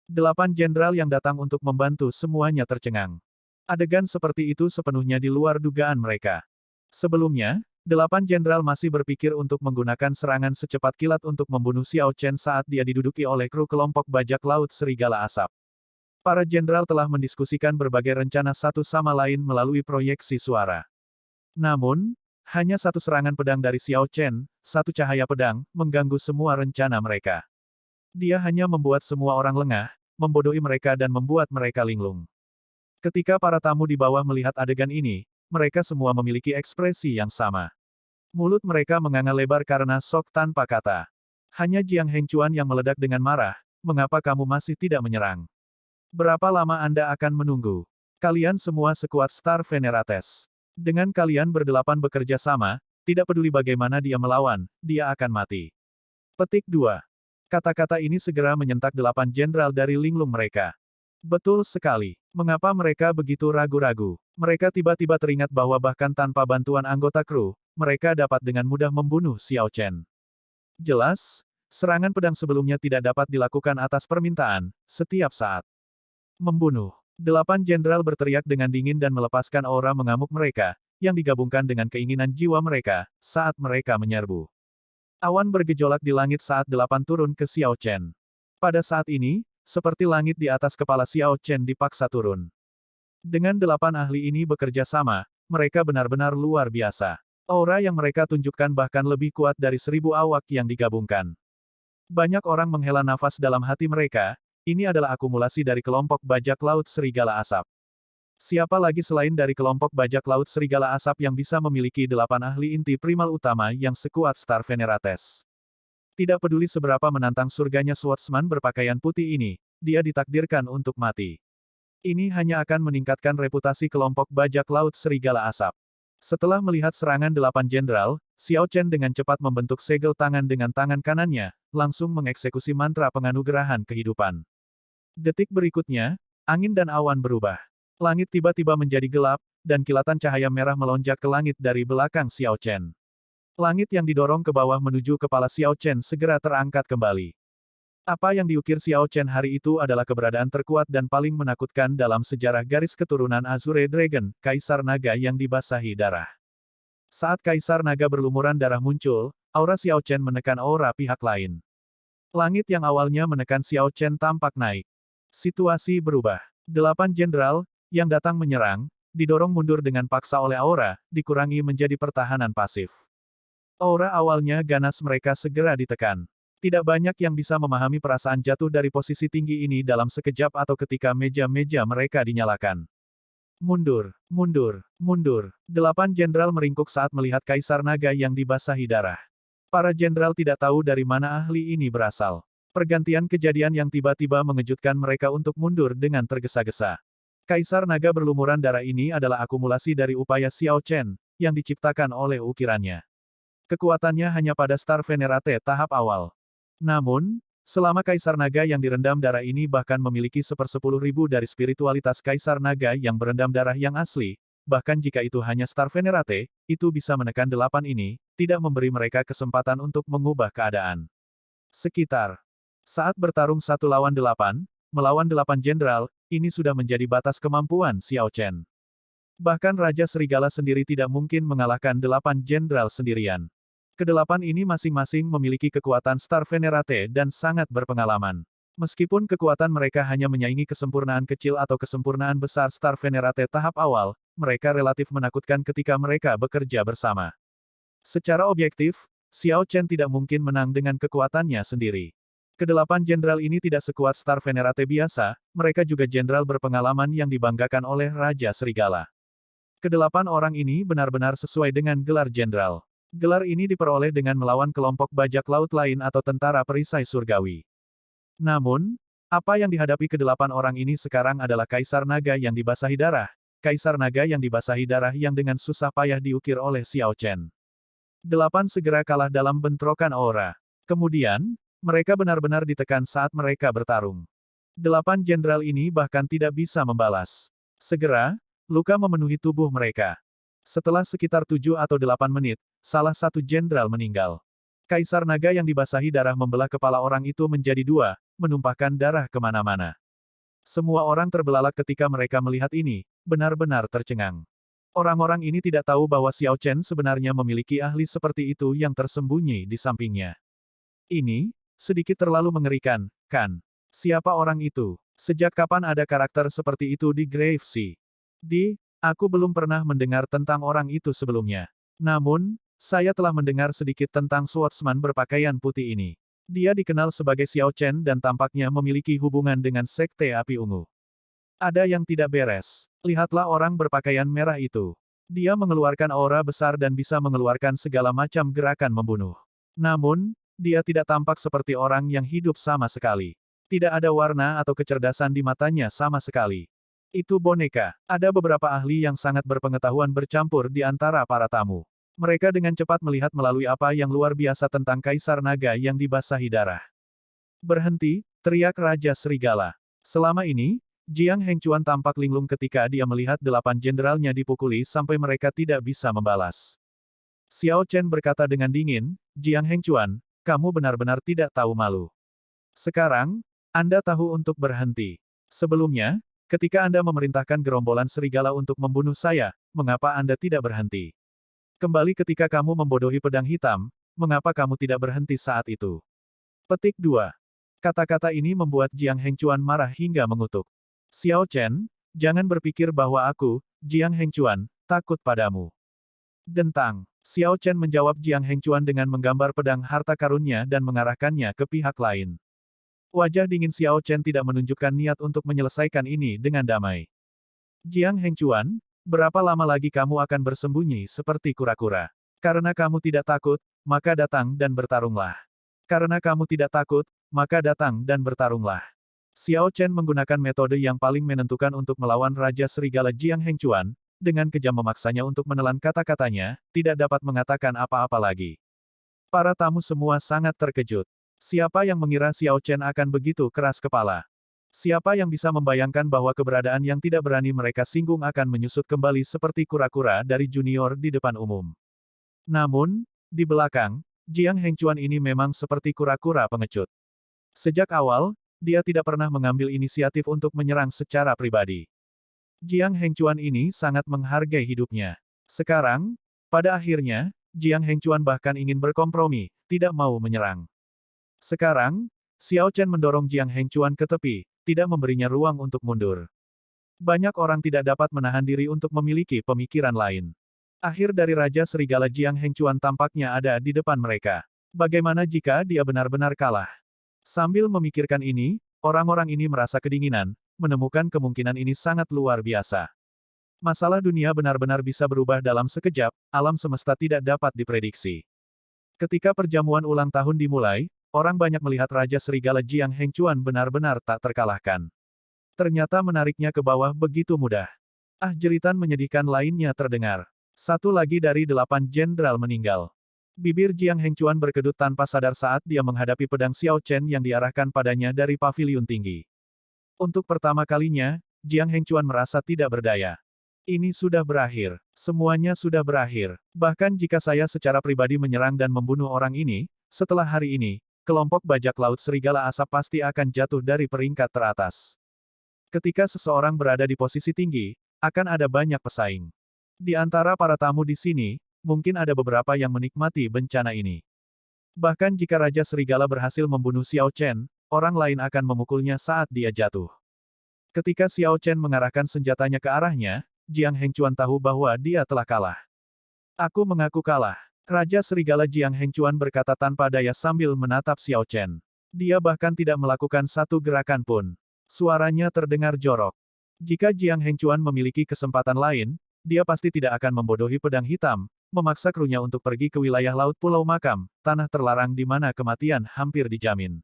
8 jenderal yang datang untuk membantu semuanya tercengang. Adegan seperti itu sepenuhnya di luar dugaan mereka. Sebelumnya, 8 jenderal masih berpikir untuk menggunakan serangan secepat kilat untuk membunuh Xiao Chen saat dia diduduki oleh kru kelompok bajak laut Serigala Asap. Para jenderal telah mendiskusikan berbagai rencana satu sama lain melalui proyeksi suara. Namun, hanya satu serangan pedang dari Xiao Chen, satu cahaya pedang, mengganggu semua rencana mereka. Dia hanya membuat semua orang lengah, membodohi mereka dan membuat mereka linglung. Ketika para tamu di bawah melihat adegan ini, mereka semua memiliki ekspresi yang sama. Mulut mereka menganga lebar karena sok tanpa kata. Hanya Jiang Hengchuan yang meledak dengan marah, mengapa kamu masih tidak menyerang? Berapa lama Anda akan menunggu? Kalian semua sekuat Star Venerates. Dengan kalian berdelapan bekerja sama, tidak peduli bagaimana dia melawan, dia akan mati. Petik 2. Kata-kata ini segera menyentak 8 jenderal dari linglung mereka. Betul sekali. Mengapa mereka begitu ragu-ragu? Mereka tiba-tiba teringat bahwa bahkan tanpa bantuan anggota kru, mereka dapat dengan mudah membunuh Xiao Chen. Jelas, serangan pedang sebelumnya tidak dapat dilakukan atas permintaan, setiap saat. Membunuh. 8 jenderal berteriak dengan dingin dan melepaskan aura mengamuk mereka, yang digabungkan dengan keinginan jiwa mereka, saat mereka menyerbu. Awan bergejolak di langit saat 8 turun ke Xiao Chen. Pada saat ini, seperti langit di atas kepala Xiao Chen dipaksa turun. Dengan 8 ahli ini bekerja sama, mereka benar-benar luar biasa. Aura yang mereka tunjukkan bahkan lebih kuat dari 1000 awak yang digabungkan. Banyak orang menghela nafas dalam hati mereka, ini adalah akumulasi dari kelompok bajak laut serigala asap. Siapa lagi selain dari kelompok bajak laut serigala asap yang bisa memiliki 8 ahli inti primal utama yang sekuat Star Venerates? Tidak peduli seberapa menantang surganya swordsman berpakaian putih ini, dia ditakdirkan untuk mati. Ini hanya akan meningkatkan reputasi kelompok bajak laut serigala asap. Setelah melihat serangan 8 jenderal, Xiao Chen dengan cepat membentuk segel tangan dengan tangan kanannya, langsung mengeksekusi mantra penganugerahan kehidupan. Detik berikutnya, angin dan awan berubah. Langit tiba-tiba menjadi gelap, dan kilatan cahaya merah melonjak ke langit dari belakang Xiao Chen. Langit yang didorong ke bawah menuju kepala Xiao Chen segera terangkat kembali. Apa yang diukir Xiao Chen hari itu adalah keberadaan terkuat dan paling menakutkan dalam sejarah garis keturunan Azure Dragon, Kaisar Naga yang dibasahi darah. Saat Kaisar Naga berlumuran darah muncul, aura Xiao Chen menekan aura pihak lain. Langit yang awalnya menekan Xiao Chen tampak naik. Situasi berubah. 8 jenderal, yang datang menyerang, didorong mundur dengan paksa oleh aura, dikurangi menjadi pertahanan pasif. Aura awalnya ganas mereka segera ditekan. Tidak banyak yang bisa memahami perasaan jatuh dari posisi tinggi ini dalam sekejap atau ketika meja-meja mereka dinyalakan. Mundur, mundur, mundur. 8 jenderal meringkuk saat melihat Kaisar Naga yang dibasahi darah. Para jenderal tidak tahu dari mana ahli ini berasal. Pergantian kejadian yang tiba-tiba mengejutkan mereka untuk mundur dengan tergesa-gesa. Kaisar Naga berlumuran darah ini adalah akumulasi dari upaya Xiao Chen, yang diciptakan oleh ukirannya. Kekuatannya hanya pada Star Venerate tahap awal. Namun, selama Kaisar Naga yang direndam darah ini bahkan memiliki 1/10.000 dari spiritualitas Kaisar Naga yang berendam darah yang asli, bahkan jika itu hanya Star Venerate, itu bisa menekan 8 ini, tidak memberi mereka kesempatan untuk mengubah keadaan. Sekitar saat bertarung 1 lawan 8, melawan 8 jenderal, ini sudah menjadi batas kemampuan Xiao Chen. Bahkan Raja Serigala sendiri tidak mungkin mengalahkan 8 jenderal sendirian. Kedelapan ini masing-masing memiliki kekuatan Star Venerate dan sangat berpengalaman. Meskipun kekuatan mereka hanya menyaingi kesempurnaan kecil atau kesempurnaan besar Star Venerate tahap awal, mereka relatif menakutkan ketika mereka bekerja bersama. Secara objektif, Xiao Chen tidak mungkin menang dengan kekuatannya sendiri. Kedelapan jenderal ini tidak sekuat Star Venerate biasa, mereka juga jenderal berpengalaman yang dibanggakan oleh Raja Serigala. Kedelapan orang ini benar-benar sesuai dengan gelar jenderal. Gelar ini diperoleh dengan melawan kelompok bajak laut lain atau tentara perisai surgawi. Namun, apa yang dihadapi ke-8 orang ini sekarang adalah Kaisar Naga yang dibasahi darah. Kaisar Naga yang dibasahi darah yang dengan susah payah diukir oleh Xiao Chen. 8 segera kalah dalam bentrokan aura. Kemudian, mereka benar-benar ditekan saat mereka bertarung. 8 jenderal ini bahkan tidak bisa membalas. Segera, luka memenuhi tubuh mereka. Setelah sekitar 7 atau 8 menit, salah satu jenderal meninggal. Kaisar Naga yang dibasahi darah membelah kepala orang itu menjadi 2, menumpahkan darah kemana-mana. Semua orang terbelalak ketika mereka melihat ini, benar-benar tercengang. Orang-orang ini tidak tahu bahwa Xiao Chen sebenarnya memiliki ahli seperti itu yang tersembunyi di sampingnya. Ini, sedikit terlalu mengerikan, kan? Siapa orang itu? Sejak kapan ada karakter seperti itu di Grave Sea? Aku belum pernah mendengar tentang orang itu sebelumnya. Namun, saya telah mendengar sedikit tentang swordsman berpakaian putih ini. Dia dikenal sebagai Xiao Chen dan tampaknya memiliki hubungan dengan Sekte Api Ungu. Ada yang tidak beres. Lihatlah orang berpakaian merah itu. Dia mengeluarkan aura besar dan bisa mengeluarkan segala macam gerakan membunuh. Namun, dia tidak tampak seperti orang yang hidup sama sekali. Tidak ada warna atau kecerdasan di matanya sama sekali. Itu boneka. Ada beberapa ahli yang sangat berpengetahuan bercampur di antara para tamu. Mereka dengan cepat melihat melalui apa yang luar biasa tentang Kaisar Naga yang dibasahi darah. Berhenti, teriak Raja Serigala. Selama ini, Jiang Hengchuan tampak linglung ketika dia melihat 8 jenderalnya dipukuli sampai mereka tidak bisa membalas. Xiao Chen berkata dengan dingin, Jiang Hengchuan, kamu benar-benar tidak tahu malu. Sekarang, Anda tahu untuk berhenti. Sebelumnya, ketika Anda memerintahkan gerombolan serigala untuk membunuh saya, mengapa Anda tidak berhenti? Kembali ketika kamu membodohi pedang hitam, mengapa kamu tidak berhenti saat itu? Petik 2. Kata-kata ini membuat Jiang Hengchuan marah hingga mengutuk. Xiao Chen, Jangan berpikir bahwa aku, Jiang Hengchuan, takut padamu. Dentang. Xiao Chen menjawab Jiang Hengchuan dengan menggambar pedang harta karunnya dan mengarahkannya ke pihak lain. Wajah dingin Xiao Chen tidak menunjukkan niat untuk menyelesaikan ini dengan damai. Jiang Hengchuan, berapa lama lagi kamu akan bersembunyi seperti kura-kura? Karena kamu tidak takut, maka datang dan bertarunglah. Karena kamu tidak takut, maka datang dan bertarunglah. Xiao Chen menggunakan metode yang paling menentukan untuk melawan Raja Serigala Jiang Hengchuan, dengan kejam memaksanya untuk menelan kata-katanya, tidak dapat mengatakan apa-apa lagi. Para tamu semua sangat terkejut. Siapa yang mengira Xiao Chen akan begitu keras kepala? Siapa yang bisa membayangkan bahwa keberadaan yang tidak berani mereka singgung akan menyusut kembali seperti kura-kura dari junior di depan umum? Namun, di belakang, Jiang Hengchuan ini memang seperti kura-kura pengecut. Sejak awal, dia tidak pernah mengambil inisiatif untuk menyerang secara pribadi. Jiang Hengchuan ini sangat menghargai hidupnya. Sekarang, pada akhirnya, Jiang Hengchuan bahkan ingin berkompromi, tidak mau menyerang. Sekarang, Xiao Chen mendorong Jiang Hengchuan ke tepi, tidak memberinya ruang untuk mundur. Banyak orang tidak dapat menahan diri untuk memiliki pemikiran lain. Akhir dari Raja Serigala Jiang Hengchuan tampaknya ada di depan mereka. Bagaimana jika dia benar-benar kalah? Sambil memikirkan ini, orang-orang ini merasa kedinginan, menemukan kemungkinan ini sangat luar biasa. Masalah dunia benar-benar bisa berubah dalam sekejap, alam semesta tidak dapat diprediksi. Ketika perjamuan ulang tahun dimulai, orang banyak melihat Raja Serigala Jiang Hengchuan benar-benar tak terkalahkan. Ternyata menariknya ke bawah begitu mudah. Ah, jeritan menyedihkan lainnya terdengar. Satu lagi dari 8 jenderal meninggal. Bibir Jiang Hengchuan berkedut tanpa sadar saat dia menghadapi pedang Xiao Chen yang diarahkan padanya dari paviliun tinggi. Untuk pertama kalinya, Jiang Hengchuan merasa tidak berdaya. Ini sudah berakhir. Semuanya sudah berakhir. Bahkan jika saya secara pribadi menyerang dan membunuh orang ini, setelah hari ini, kelompok bajak laut Serigala Asap pasti akan jatuh dari peringkat teratas. Ketika seseorang berada di posisi tinggi, akan ada banyak pesaing. Di antara para tamu di sini, mungkin ada beberapa yang menikmati bencana ini. Bahkan jika Raja Serigala berhasil membunuh Xiao Chen, orang lain akan memukulnya saat dia jatuh. Ketika Xiao Chen mengarahkan senjatanya ke arahnya, Jiang Hengchuan tahu bahwa dia telah kalah. Aku mengaku kalah. Raja Serigala Jiang Hengchuan berkata tanpa daya sambil menatap Xiao Chen. Dia bahkan tidak melakukan satu gerakan pun. Suaranya terdengar jorok. Jika Jiang Hengchuan memiliki kesempatan lain, dia pasti tidak akan membodohi pedang hitam, memaksa krunya untuk pergi ke wilayah Laut Pulau Makam, tanah terlarang di mana kematian hampir dijamin.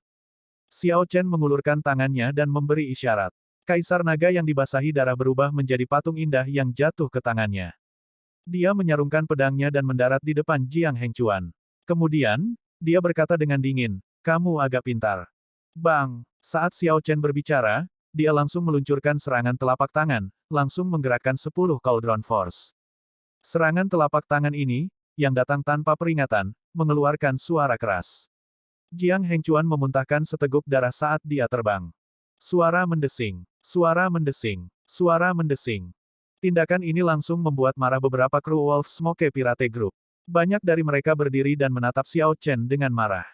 Xiao Chen mengulurkan tangannya dan memberi isyarat. Kaisar naga yang dibasahi darah berubah menjadi patung indah yang jatuh ke tangannya. Dia menyarungkan pedangnya dan mendarat di depan Jiang Hengchuan. Kemudian, dia berkata dengan dingin, "Kamu agak pintar." Bang! Saat Xiao Chen berbicara, dia langsung meluncurkan serangan telapak tangan, langsung menggerakkan 10 Cauldron Force. Serangan telapak tangan ini, yang datang tanpa peringatan, mengeluarkan suara keras. Jiang Hengchuan memuntahkan seteguk darah saat dia terbang. Suara mendesing, suara mendesing, suara mendesing. Tindakan ini langsung membuat marah beberapa kru Wolf Smoke Pirate Group. Banyak dari mereka berdiri dan menatap Xiao Chen dengan marah.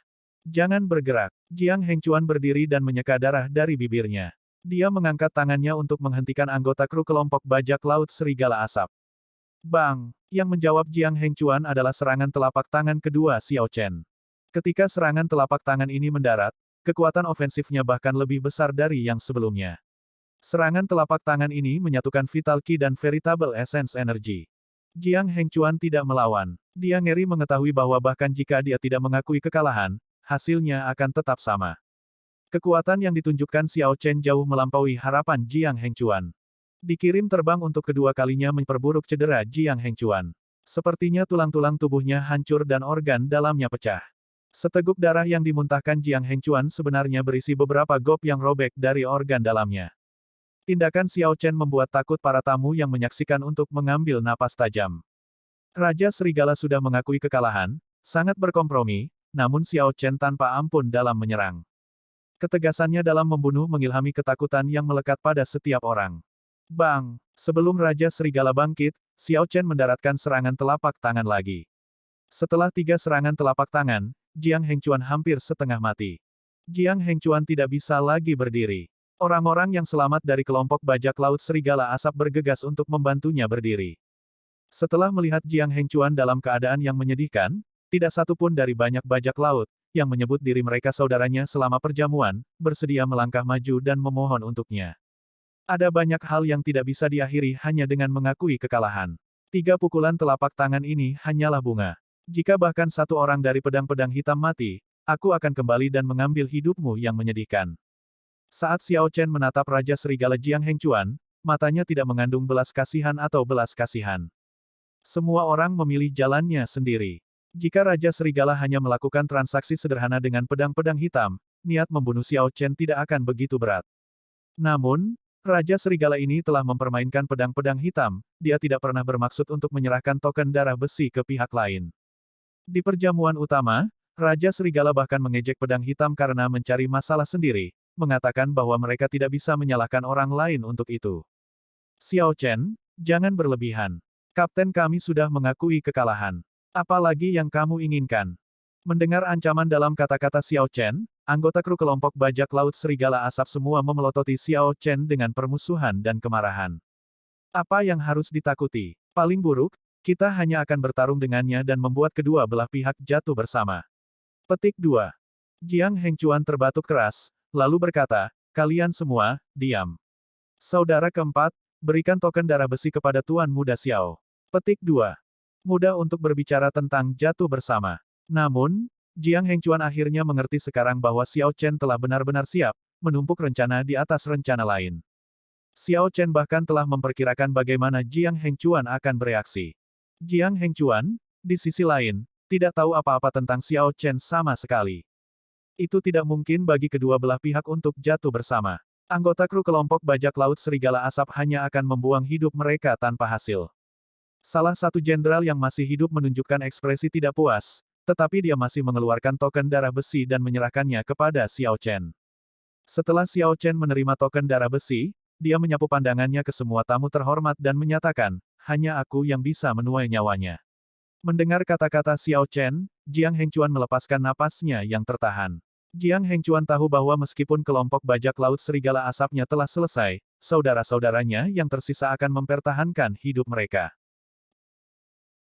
Jangan bergerak. Jiang Hengchuan berdiri dan menyeka darah dari bibirnya. Dia mengangkat tangannya untuk menghentikan anggota kru kelompok bajak laut Serigala Asap. Bang! Yang menjawab Jiang Hengchuan adalah serangan telapak tangan kedua Xiao Chen. Ketika serangan telapak tangan ini mendarat, kekuatan ofensifnya bahkan lebih besar dari yang sebelumnya. Serangan telapak tangan ini menyatukan Vital Ki dan Veritable Essence Energy. Jiang Hengchuan tidak melawan. Dia ngeri mengetahui bahwa bahkan jika dia tidak mengakui kekalahan, hasilnya akan tetap sama. Kekuatan yang ditunjukkan Xiao Chen jauh melampaui harapan Jiang Hengchuan. Dikirim terbang untuk kedua kalinya memperburuk cedera Jiang Hengchuan. Sepertinya tulang-tulang tubuhnya hancur dan organ dalamnya pecah. Seteguk darah yang dimuntahkan Jiang Hengchuan sebenarnya berisi beberapa gop yang robek dari organ dalamnya. Tindakan Xiao Chen membuat takut para tamu yang menyaksikan untuk mengambil napas tajam. Raja Serigala sudah mengakui kekalahan, sangat berkompromi, namun Xiao Chen tanpa ampun dalam menyerang. Ketegasannya dalam membunuh mengilhami ketakutan yang melekat pada setiap orang. Bang! Sebelum Raja Serigala bangkit, Xiao Chen mendaratkan serangan telapak tangan lagi. Setelah 3 serangan telapak tangan, Jiang Hengchuan hampir setengah mati. Jiang Hengchuan tidak bisa lagi berdiri. Orang-orang yang selamat dari kelompok bajak laut serigala asap bergegas untuk membantunya berdiri. Setelah melihat Jiang Hengchuan dalam keadaan yang menyedihkan, tidak satu pun dari banyak bajak laut, yang menyebut diri mereka saudaranya selama perjamuan, bersedia melangkah maju dan memohon untuknya. Ada banyak hal yang tidak bisa diakhiri hanya dengan mengakui kekalahan. 3 pukulan telapak tangan ini hanyalah bunga. Jika bahkan satu orang dari pedang-pedang hitam mati, aku akan kembali dan mengambil hidupmu yang menyedihkan. Saat Xiao Chen menatap Raja Serigala Jiang Hengchuan, matanya tidak mengandung belas kasihan atau belas kasihan. Semua orang memilih jalannya sendiri. Jika Raja Serigala hanya melakukan transaksi sederhana dengan pedang-pedang hitam, niat membunuh Xiao Chen tidak akan begitu berat. Namun, Raja Serigala ini telah mempermainkan pedang-pedang hitam, dia tidak pernah bermaksud untuk menyerahkan token darah besi ke pihak lain. Di perjamuan utama, Raja Serigala bahkan mengejek pedang hitam karena mencari masalah sendiri, mengatakan bahwa mereka tidak bisa menyalahkan orang lain untuk itu. Xiao Chen, jangan berlebihan. Kapten kami sudah mengakui kekalahan. Apalagi yang kamu inginkan? Mendengar ancaman dalam kata-kata Xiao Chen, anggota kru kelompok bajak laut serigala asap semua memelototi Xiao Chen dengan permusuhan dan kemarahan. Apa yang harus ditakuti? Paling buruk, kita hanya akan bertarung dengannya dan membuat kedua belah pihak jatuh bersama. Petik 2. Jiang Hengchuan terbatuk keras, lalu berkata, kalian semua, diam. Saudara keempat, berikan token darah besi kepada Tuan Muda Xiao. Petik 2. Mudah untuk berbicara tentang jatuh bersama. Namun, Jiang Hengchuan akhirnya mengerti sekarang bahwa Xiao Chen telah benar-benar siap, menumpuk rencana di atas rencana lain. Xiao Chen bahkan telah memperkirakan bagaimana Jiang Hengchuan akan bereaksi. Jiang Hengchuan, di sisi lain, tidak tahu apa-apa tentang Xiao Chen sama sekali. Itu tidak mungkin bagi kedua belah pihak untuk jatuh bersama. Anggota kru kelompok bajak laut serigala asap hanya akan membuang hidup mereka tanpa hasil. Salah satu jenderal yang masih hidup menunjukkan ekspresi tidak puas, tetapi dia masih mengeluarkan token darah besi dan menyerahkannya kepada Xiao Chen. Setelah Xiao Chen menerima token darah besi, dia menyapu pandangannya ke semua tamu terhormat dan menyatakan, hanya aku yang bisa menuai nyawanya. Mendengar kata-kata Xiao Chen, Jiang Hengchuan melepaskan napasnya yang tertahan. Jiang Hengchuan tahu bahwa meskipun kelompok bajak laut serigala asapnya telah selesai, saudara-saudaranya yang tersisa akan mempertahankan hidup mereka.